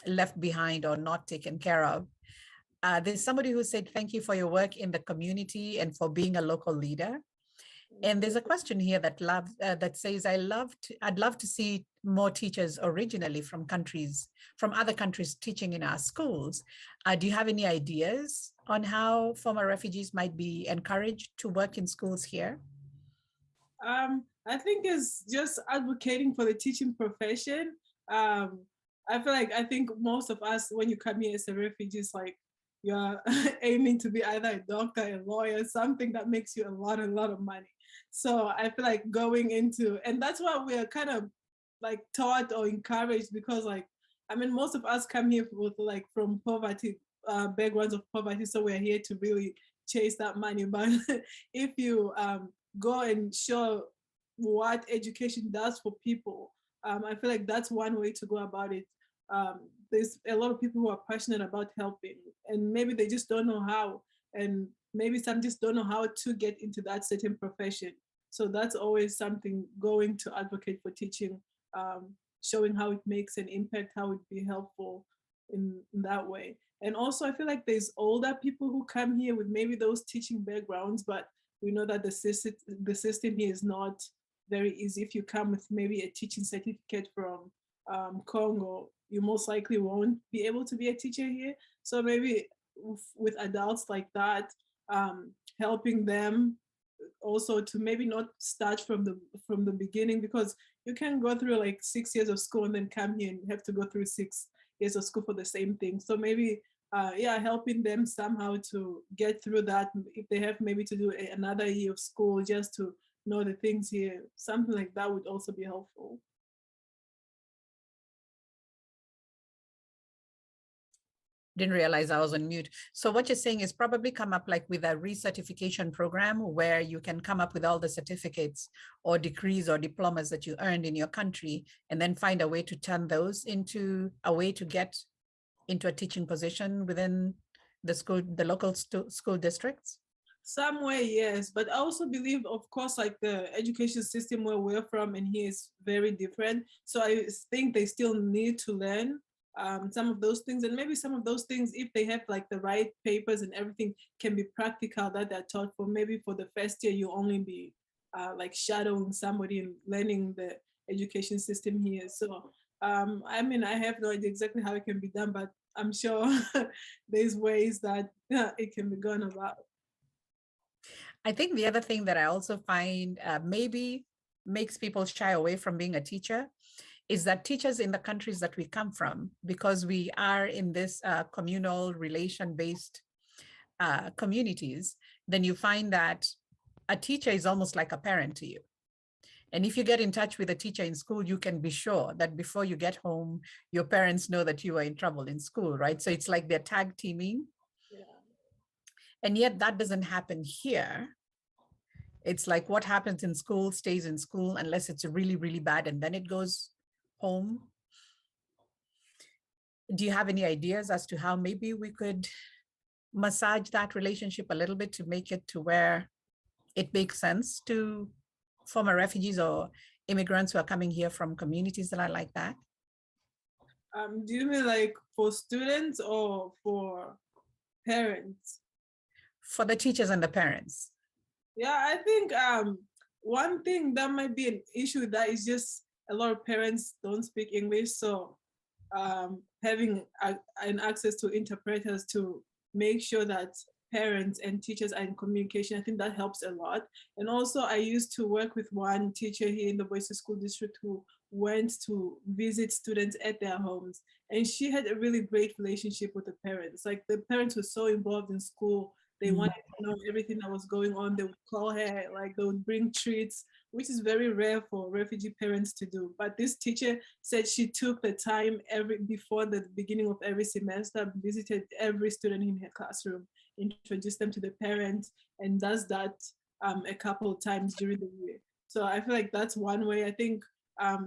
left behind or not taken care of. There's somebody who said, thank you for your work in the community and for being a local leader. And there's a question here that says, I'd love to see more teachers originally from other countries teaching in our schools. Do you have any ideas on how former refugees might be encouraged to work in schools here? I think it's just advocating for the teaching profession. I think most of us, when you come here as a refugee, it's like you're aiming to be either a doctor, a lawyer, something that makes you a lot of money. So I feel like going into, and that's why we're kind of like taught or encouraged, because like, I mean, most of us come here with like from poverty, backgrounds of poverty. So we're here to really chase that money. But if you go and show what education does for people, I feel like that's one way to go about it. There's a lot of people who are passionate about helping, and maybe they just don't know how, and maybe some just don't know how to get into that certain profession. So that's always something, going to advocate for teaching, showing how it makes an impact, how it be helpful in that way. And also, I feel like there's older people who come here with maybe those teaching backgrounds, but we know that the system here is not very easy. If you come with maybe a teaching certificate from Congo, you most likely won't be able to be a teacher here. So maybe with adults like that, helping them also to maybe not start from the beginning, because you can go through like 6 years of school and then come here and have to go through 6 years of school for the same thing. So maybe helping them somehow to get through that, if they have maybe to do another year of school just to know the things here, something like that would also be helpful. Didn't realize I was on mute. So what you're saying is probably come up like with a recertification program where you can come up with all the certificates or degrees or diplomas that you earned in your country, and then find a way to turn those into a way to get into a teaching position within the local school districts. Some way, yes, but I also believe, of course, like the education system where we're from and here is very different. So I think they still need to learn some of those things, and maybe some of those things, if they have like the right papers and everything, can be practical that they're taught for. Maybe for the first year, you only be like shadowing somebody and learning the education system here. So I mean, I have no idea exactly how it can be done, but I'm sure there's ways that it can be gone about. I think the other thing that I also find maybe makes people shy away from being a teacher is that teachers in the countries that we come from, because we are in this communal relation-based communities, then you find that a teacher is almost like a parent to you. And if you get in touch with a teacher in school, you can be sure that before you get home, your parents know that you are in trouble in school, right? So it's like they're tag teaming. Yeah. And yet that doesn't happen here. It's like what happens in school stays in school unless it's really, really bad, and then it goes home. Do you have any ideas as to how maybe we could massage that relationship a little bit to make it to where it makes sense to former refugees or immigrants who are coming here from communities that are like that? Do you mean like for students or for parents? For the teachers and the parents. Yeah, I think one thing that might be an issue with that is just a lot of parents don't speak English. So having an access to interpreters to make sure that parents and teachers are in communication, I think that helps a lot. And also I used to work with one teacher here in the Boise School District who went to visit students at their homes. And she had a really great relationship with the parents. Like the parents were so involved in school. They wanted to know everything that was going on. They would call her, like they would bring treats, which is very rare for refugee parents to do. But this teacher said she took the time before the beginning of every semester, visited every student in her classroom, introduced them to the parents, and does that a couple of times during the year. So I feel like that's one way. I think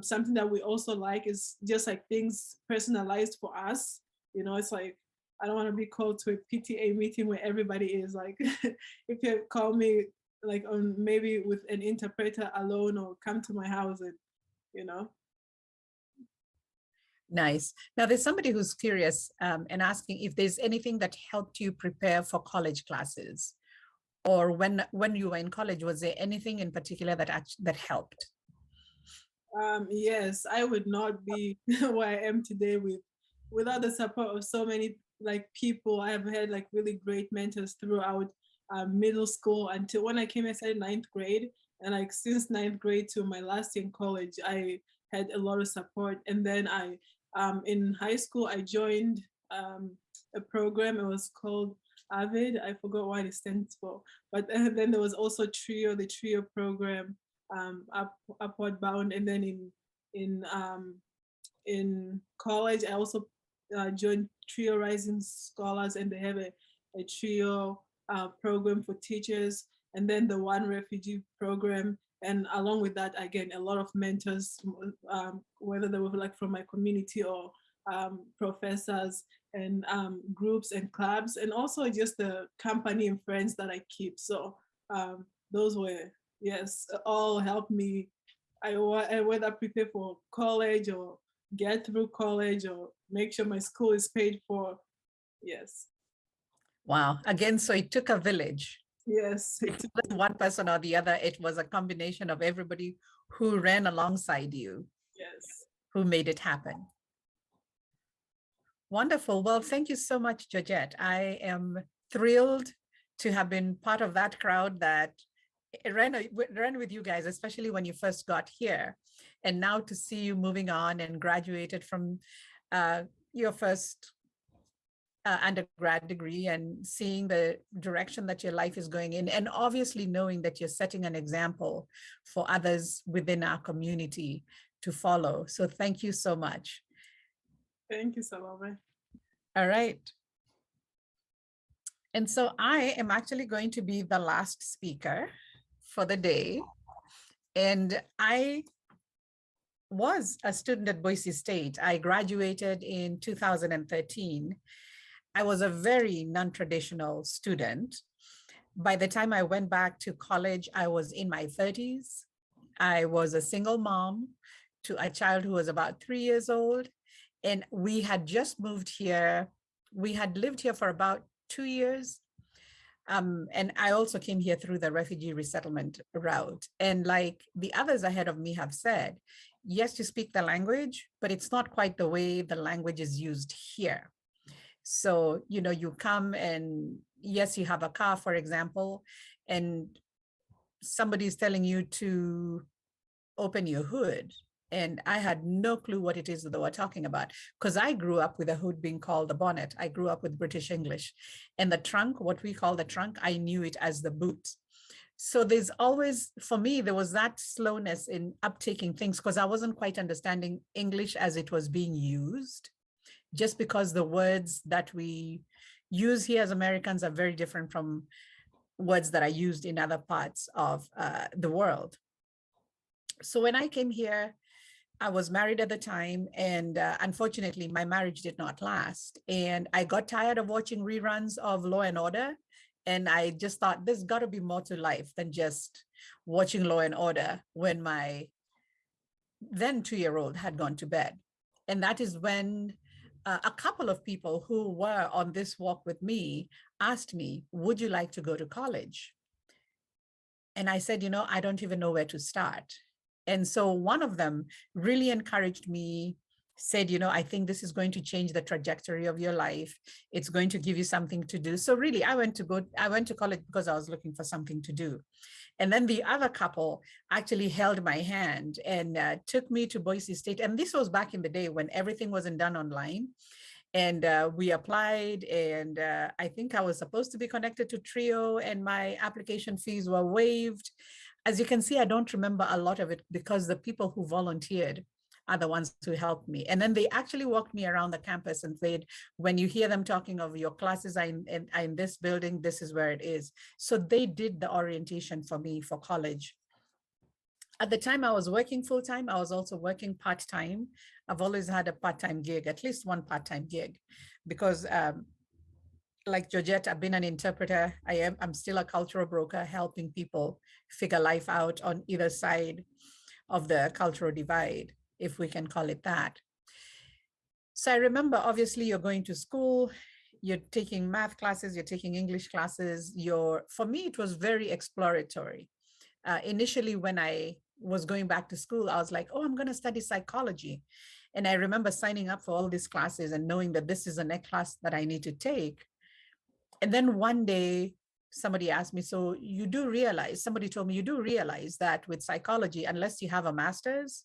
something that we also like is just like things personalized for us. You know, it's like, I don't want to be called to a PTA meeting where everybody is like, if you call me like on maybe with an interpreter alone or come to my house and, you know. Nice. Now there's somebody who's curious and asking if there's anything that helped you prepare for college classes, or when you were in college, was there anything in particular that helped? Yes, I would not be where I am today without the support of so many like people. I have had like really great mentors throughout middle school until when I came inside ninth grade, and like since ninth grade to my last year in college, I had a lot of support. And then I in high school I joined a program. It was called AVID. I forgot what it stands for, but then there was also the trio program, Upward Bound. And then in college I also joined Trio Rising Scholars, and they have a trio program for teachers, and then the One Refugee program. And along with that, again, a lot of mentors, whether they were like from my community or professors and groups and clubs, and also just the company and friends that I keep. So those were, yes, all helped me. I whether prepare for college or get through college or make sure my school is paid for. Yes. Wow. Again, so it took a village. Yes. It wasn't one person or the other. It was a combination of everybody who ran alongside you. Yes. Who made it happen. Wonderful. Well, thank you so much, Georgette. I am thrilled to have been part of that crowd that ran with you guys, especially when you first got here. And now to see you moving on and graduated from your first undergrad degree, and seeing the direction that your life is going in, and obviously knowing that you're setting an example for others within our community to follow. So thank you so much. Thank you, Salome. All right. And so I am actually going to be the last speaker for the day. And I was a student at Boise State. I graduated in 2013. I was a very non-traditional student. By the time I went back to college, I was in my 30s. I was a single mom to a child who was about 3 years old. And we had just moved here. We had lived here for about 2 years. And I also came here through the refugee resettlement route. And like the others ahead of me have said, yes, you speak the language, but it's not quite the way the language is used here. So, you know, you come and yes, you have a car, for example, and somebody's telling you to open your hood. And I had no clue what it is that they were talking about because I grew up with a hood being called the bonnet. I grew up with British English. And the trunk, what we call the trunk, I knew it as the boot. So there's always, for me, there was that slowness in uptaking things because I wasn't quite understanding English as it was being used, just because the words that we use here as Americans are very different from words that are used in other parts of the world. So when I came here, I was married at the time, and unfortunately, my marriage did not last. And I got tired of watching reruns of Law and Order. And I just thought there's got to be more to life than just watching Law and Order when my then 2-year-old had gone to bed. And that is when a couple of people who were on this walk with me asked me, would you like to go to college? And I said, you know, I don't even know where to start. And so one of them really encouraged me, said, you know, I think this is going to change the trajectory of your life. It's going to give you something to do. So really, I went to college because I was looking for something to do. And then the other couple actually held my hand and took me to Boise State. And this was back in the day when everything wasn't done online. And we applied, and I think I was supposed to be connected to TRIO, and my application fees were waived. As you can see, I don't remember a lot of it because the people who volunteered are the ones who helped me. And then they actually walked me around the campus and said, when you hear them talking of your classes are in this building, this is where it is. So they did the orientation for me for college. At the time I was working full-time, I was also working part-time. I've always had a part-time gig, at least one part-time gig, because like Georgette, I've been an interpreter. I'm still a cultural broker, helping people figure life out on either side of the cultural divide, if we can call it that. So I remember, obviously, you're going to school, you're taking math classes, you're taking English classes. For me, it was very exploratory. Initially, when I was going back to school, I was like, oh, I'm going to study psychology. And I remember signing up for all these classes and knowing that this is the next class that I need to take. And then one day, somebody asked me, so somebody told me, you do realize that with psychology, unless you have a master's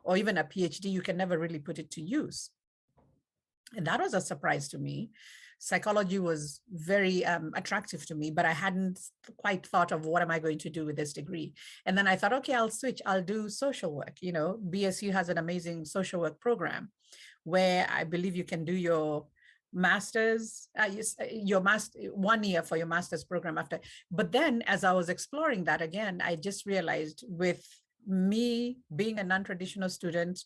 or even a PhD, you can never really put it to use. And that was a surprise to me. Psychology was very attractive to me, but I hadn't quite thought of what am I going to do with this degree. And then I thought, okay, I'll switch. I'll do social work. You know, BSU has an amazing social work program where I believe you can do your master's, 1 year for your master's program after. But then as I was exploring that again, I just realized with me being a non-traditional student,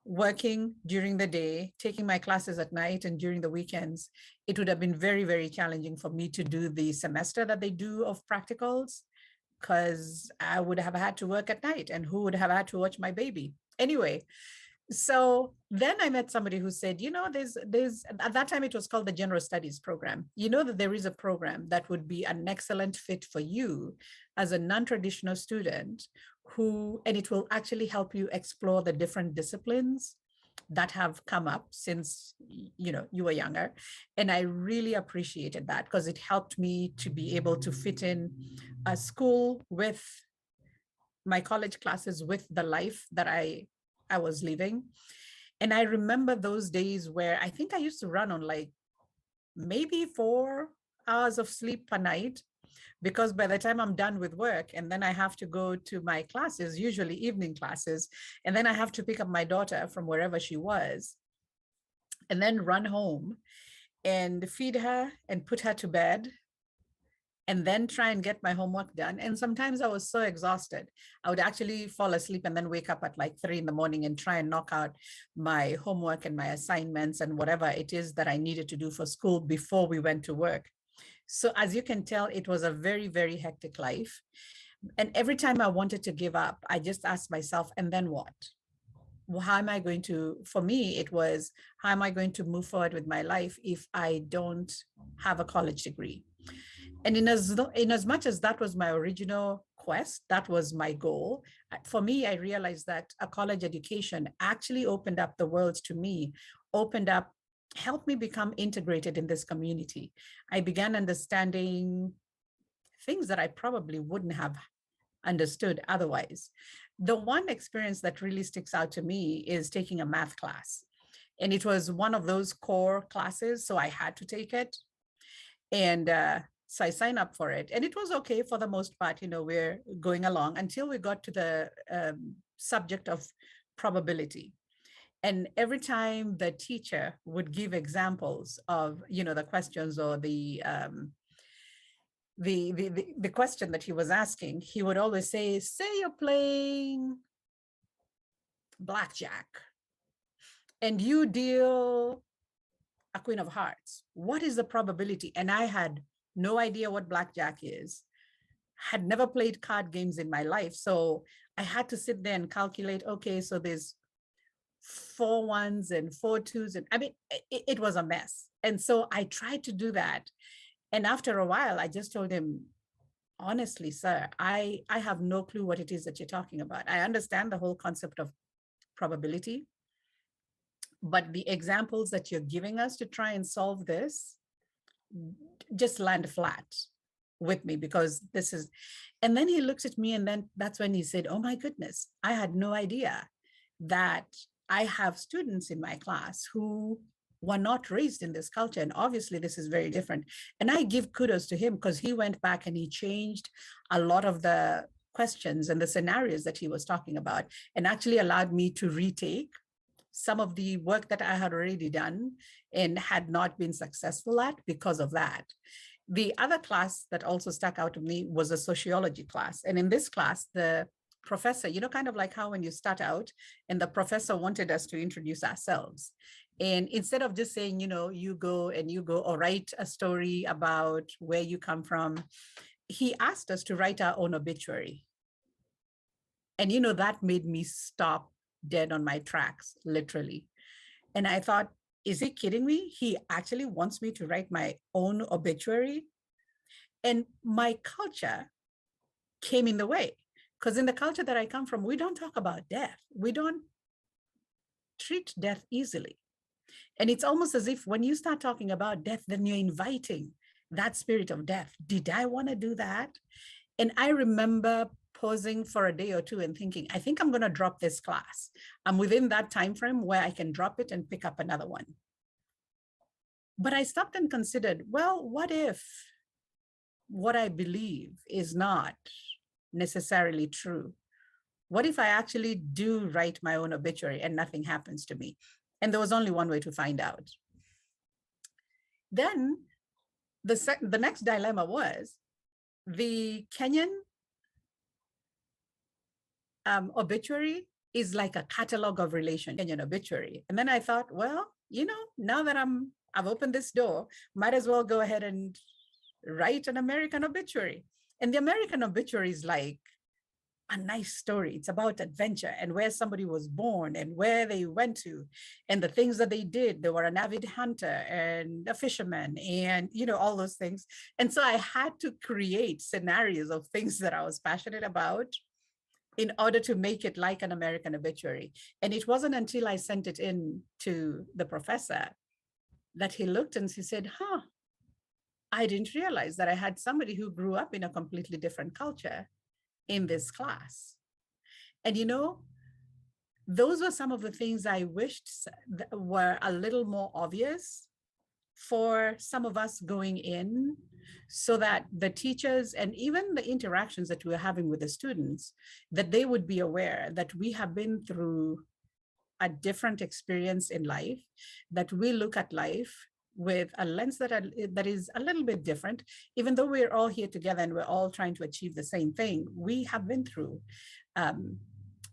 working during the day, taking my classes at night and during the weekends, it would have been very, very challenging for me to do the semester that they do of practicals, because I would have had to work at night, and who would have had to watch my baby? Anyway, so then I met somebody who said, you know, there's at that time it was called the General Studies program. You know that there is a program that would be an excellent fit for you as a non-traditional student and it will actually help you explore the different disciplines that have come up since, you know, you were younger. And I really appreciated that because it helped me to be able to fit in a school with my college classes with the life that I was living. And I remember those days where I think I used to run on like maybe 4 hours of sleep per night, because by the time I'm done with work and then I have to go to my classes, usually evening classes, and then I have to pick up my daughter from wherever she was and then run home and feed her and put her to bed and then try and get my homework done. And sometimes I was so exhausted, I would actually fall asleep and then wake up at like 3 in the morning and try and knock out my homework and my assignments and whatever it is that I needed to do for school before we went to work. So as you can tell, it was a very, very hectic life. And every time I wanted to give up, I just asked myself, and then what? how am I going to, for me, it was, how am I going to move forward with my life if I don't have a college degree? And in as much as that was my original quest, that was my goal, for me, I realized that a college education actually opened up the world to me, helped me become integrated in this community. I began understanding things that I probably wouldn't have understood otherwise. The one experience that really sticks out to me is taking a math class. And it was one of those core classes, so I had to take it. And so I signed up for it. And it was okay for the most part, we're going along until we got to the subject of probability. And every time the teacher would give examples of, the questions or the question that he was asking, he would always say you're playing blackjack and you deal a queen of hearts. What is the probability? And I had no idea what blackjack is, had never played card games in my life. So I had to sit there and calculate, okay, so there's 4 1s and 4 2s. And I mean, it was a mess. And so I tried to do that. And after a while, I just told him, honestly, sir, I have no clue what it is that you're talking about. I understand the whole concept of probability, but the examples that you're giving us to try and solve this just land flat with me, because this is, and then he looks at me, and then that's when he said, oh my goodness, I had no idea that I have students in my class who were not raised in this culture. And obviously this is very different. And I give kudos to him, because he went back and he changed a lot of the questions and the scenarios that he was talking about, and actually allowed me to retake some of the work that I had already done and had not been successful at because of that. The other class that also stuck out to me was a sociology class. And in this class, the professor, kind of like how when you start out and the professor wanted us to introduce ourselves. And instead of just saying, you go or write a story about where you come from, he asked us to write our own obituary. And, that made me stop dead on my tracks, literally. And I thought, is he kidding me? He actually wants me to write my own obituary. And my culture came in the way, because in the culture that I come from, we don't talk about death. We don't treat death easily. And it's almost as if when you start talking about death, then you're inviting that spirit of death. Did I want to do that? And I remember pausing for a day or two and thinking, I think I'm going to drop this class. I'm within that time frame where I can drop it and pick up another one. But I stopped and considered, well, what if what I believe is not necessarily true? What if I actually do write my own obituary and nothing happens to me? And there was only one way to find out. Then the next dilemma was the Kenyan obituary is like a catalog of relation, Kenyan obituary. And then I thought, well, now that I've opened this door, might as well go ahead and write an American obituary. And the American obituary is like a nice story. It's about adventure and where somebody was born and where they went to and the things that they did. They were an avid hunter and a fisherman and, all those things. And so I had to create scenarios of things that I was passionate about in order to make it like an American obituary. And it wasn't until I sent it in to the professor that he looked and he said, I didn't realize that I had somebody who grew up in a completely different culture in this class. And those were some of the things I wished were a little more obvious for some of us going in, so that the teachers and even the interactions that we're having with the students, that they would be aware that we have been through a different experience in life, that we look at life with a lens that is a little bit different. Even though we're all here together and we're all trying to achieve the same thing, we have been through a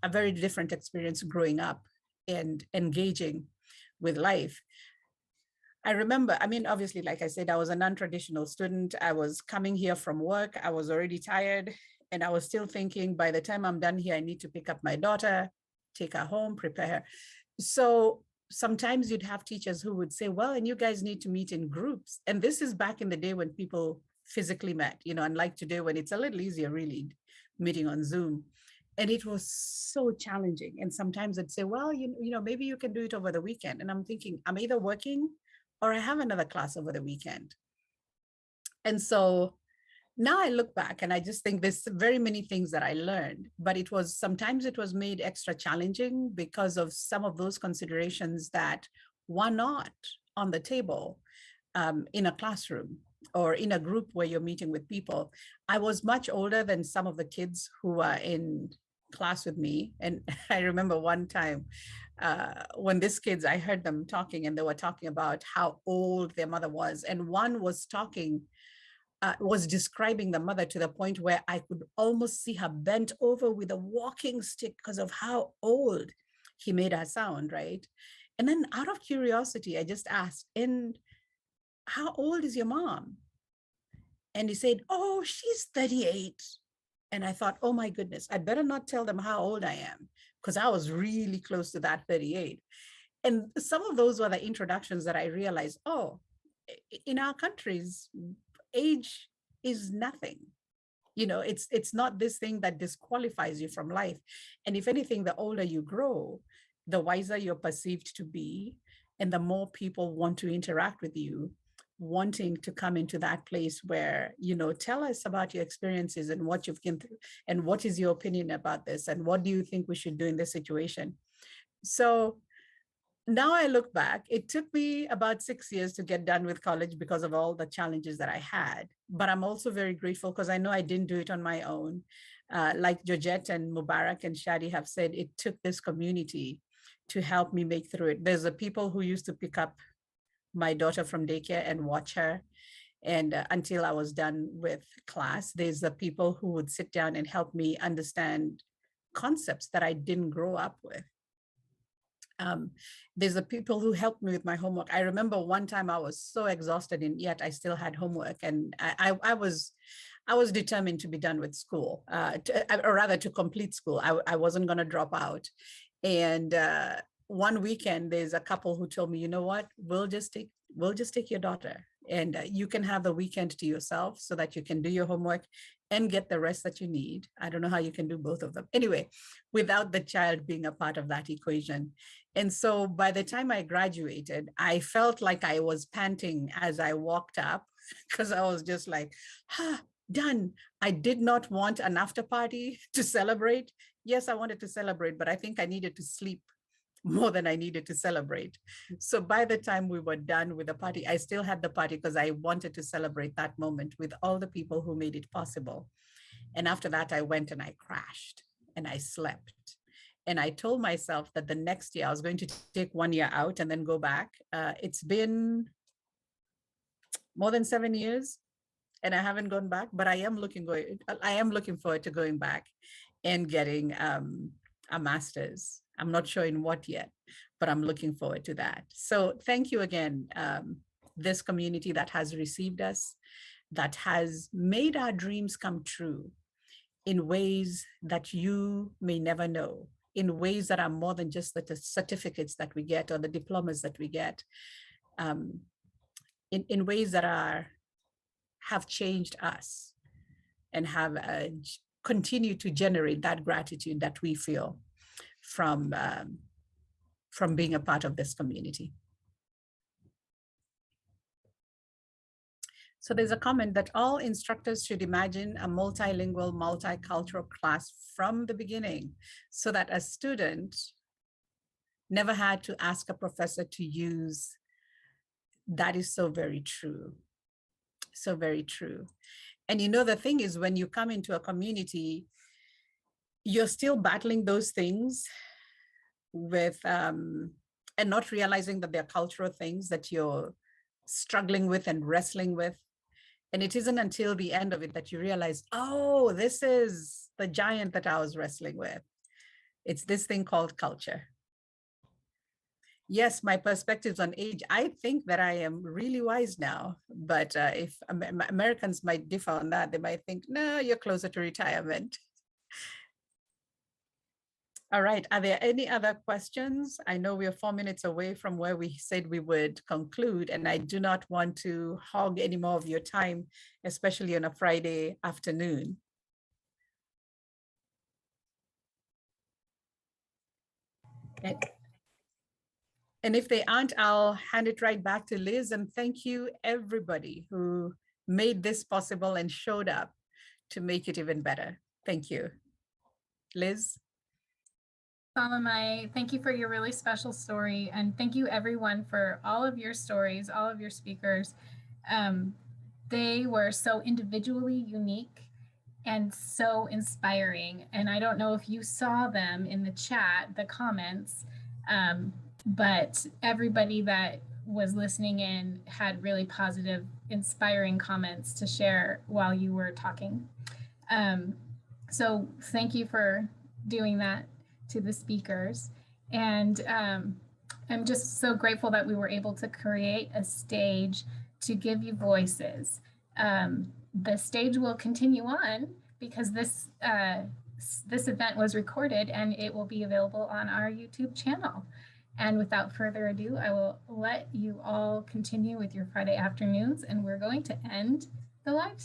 very different experience growing up and engaging with life. I remember, obviously, like I said, I was a non-traditional student. I was coming here from work. I was already tired. And I was still thinking, by the time I'm done here, I need to pick up my daughter take her home, prepare her. So sometimes you'd have teachers who would say, well, and you guys need to meet in groups. And this is back in the day when people physically met, unlike today when it's a little easier really meeting on Zoom. And it was so challenging. And sometimes I'd say, well, maybe you can do it over the weekend. And I'm thinking, I'm either working or I have another class over the weekend. And so now I look back and I just think there's very many things that I learned, but sometimes it was made extra challenging because of some of those considerations that were not on the table in a classroom or in a group where you're meeting with people. I was much older than some of the kids who were in class with me. And I remember one time when these kids, I heard them talking and they were talking about how old their mother was. And one was was describing the mother to the point where I could almost see her bent over with a walking stick because of how old he made her sound, right? And then out of curiosity, I just asked, and how old is your mom? And he said, oh, she's 38. And I thought, oh my goodness, I better not tell them how old I am because I was really close to that 38. And some of those were the introductions that I realized, oh, in our countries, age is nothing. It's not this thing that disqualifies you from life. And if anything, the older you grow, the wiser you're perceived to be, and the more people want to interact with you, wanting to come into that place where, tell us about your experiences and what you've been through, and what is your opinion about this, and what do you think we should do in this situation? So now I look back, it took me about 6 years to get done with college because of all the challenges that I had. But I'm also very grateful because I know I didn't do it on my own. Like Georgette and Mubarak and Shady have said, it took this community to help me make through it. There's the people who used to pick up my daughter from daycare and watch her. And until I was done with class, there's the people who would sit down and help me understand concepts that I didn't grow up with. There's the people who helped me with my homework. I remember one time I was so exhausted and yet I still had homework, and I was determined to be done with school, or rather to complete school. I wasn't going to drop out. And one weekend, there's a couple who told me, you know what, we'll just take your daughter and you can have the weekend to yourself so that you can do your homework and get the rest that you need. I don't know how you can do both of them. Anyway, without the child being a part of that equation. And so by the time I graduated, I felt like I was panting as I walked up because I was just like, done. I did not want an after party to celebrate. Yes, I wanted to celebrate, but I think I needed to sleep more than I needed to celebrate. So by the time we were done with the party, I still had the party because I wanted to celebrate that moment with all the people who made it possible. And after that, I went and I crashed and I slept. And I told myself that the next year I was going to take 1 year out and then go back. It's been more than 7 years and I haven't gone back, but I am looking forward to going back and getting a master's. I'm not sure in what yet, but I'm looking forward to that. So thank you again, this community that has received us, that has made our dreams come true in ways that you may never know, in ways that are more than just the certificates that we get or the diplomas that we get, in ways that have changed us and have continued to generate that gratitude that we feel from being a part of this community. So there's a comment that all instructors should imagine a multilingual, multicultural class from the beginning so that a student never had to ask a professor to use. That is so very true. So very true. And the thing is, when you come into a community, you're still battling those things with, and not realizing that they're cultural things that you're struggling with and wrestling with. And it isn't until the end of it that you realize, oh, this is the giant that I was wrestling with. It's this thing called culture. Yes, my perspectives on age, I think that I am really wise now, but if Americans might differ on that, they might think, no, you're closer to retirement. All right. Are there any other questions? I know we are 4 minutes away from where we said we would conclude, and I do not want to hog any more of your time, especially on a Friday afternoon. And if they aren't, I'll hand it right back to Liz. And thank you, everybody who made this possible and showed up to make it even better. Thank you. Liz? Salamai, thank you for your really special story. And thank you everyone for all of your stories, all of your speakers. They were so individually unique and so inspiring. And I don't know if you saw them in the chat, the comments, but everybody that was listening in had really positive, inspiring comments to share while you were talking. So thank you for doing that to the speakers. And I'm just so grateful that we were able to create a stage to give you voices. The stage will continue on because this event was recorded and it will be available on our YouTube channel. And without further ado, I will let you all continue with your Friday afternoons, and we're going to end the live stream.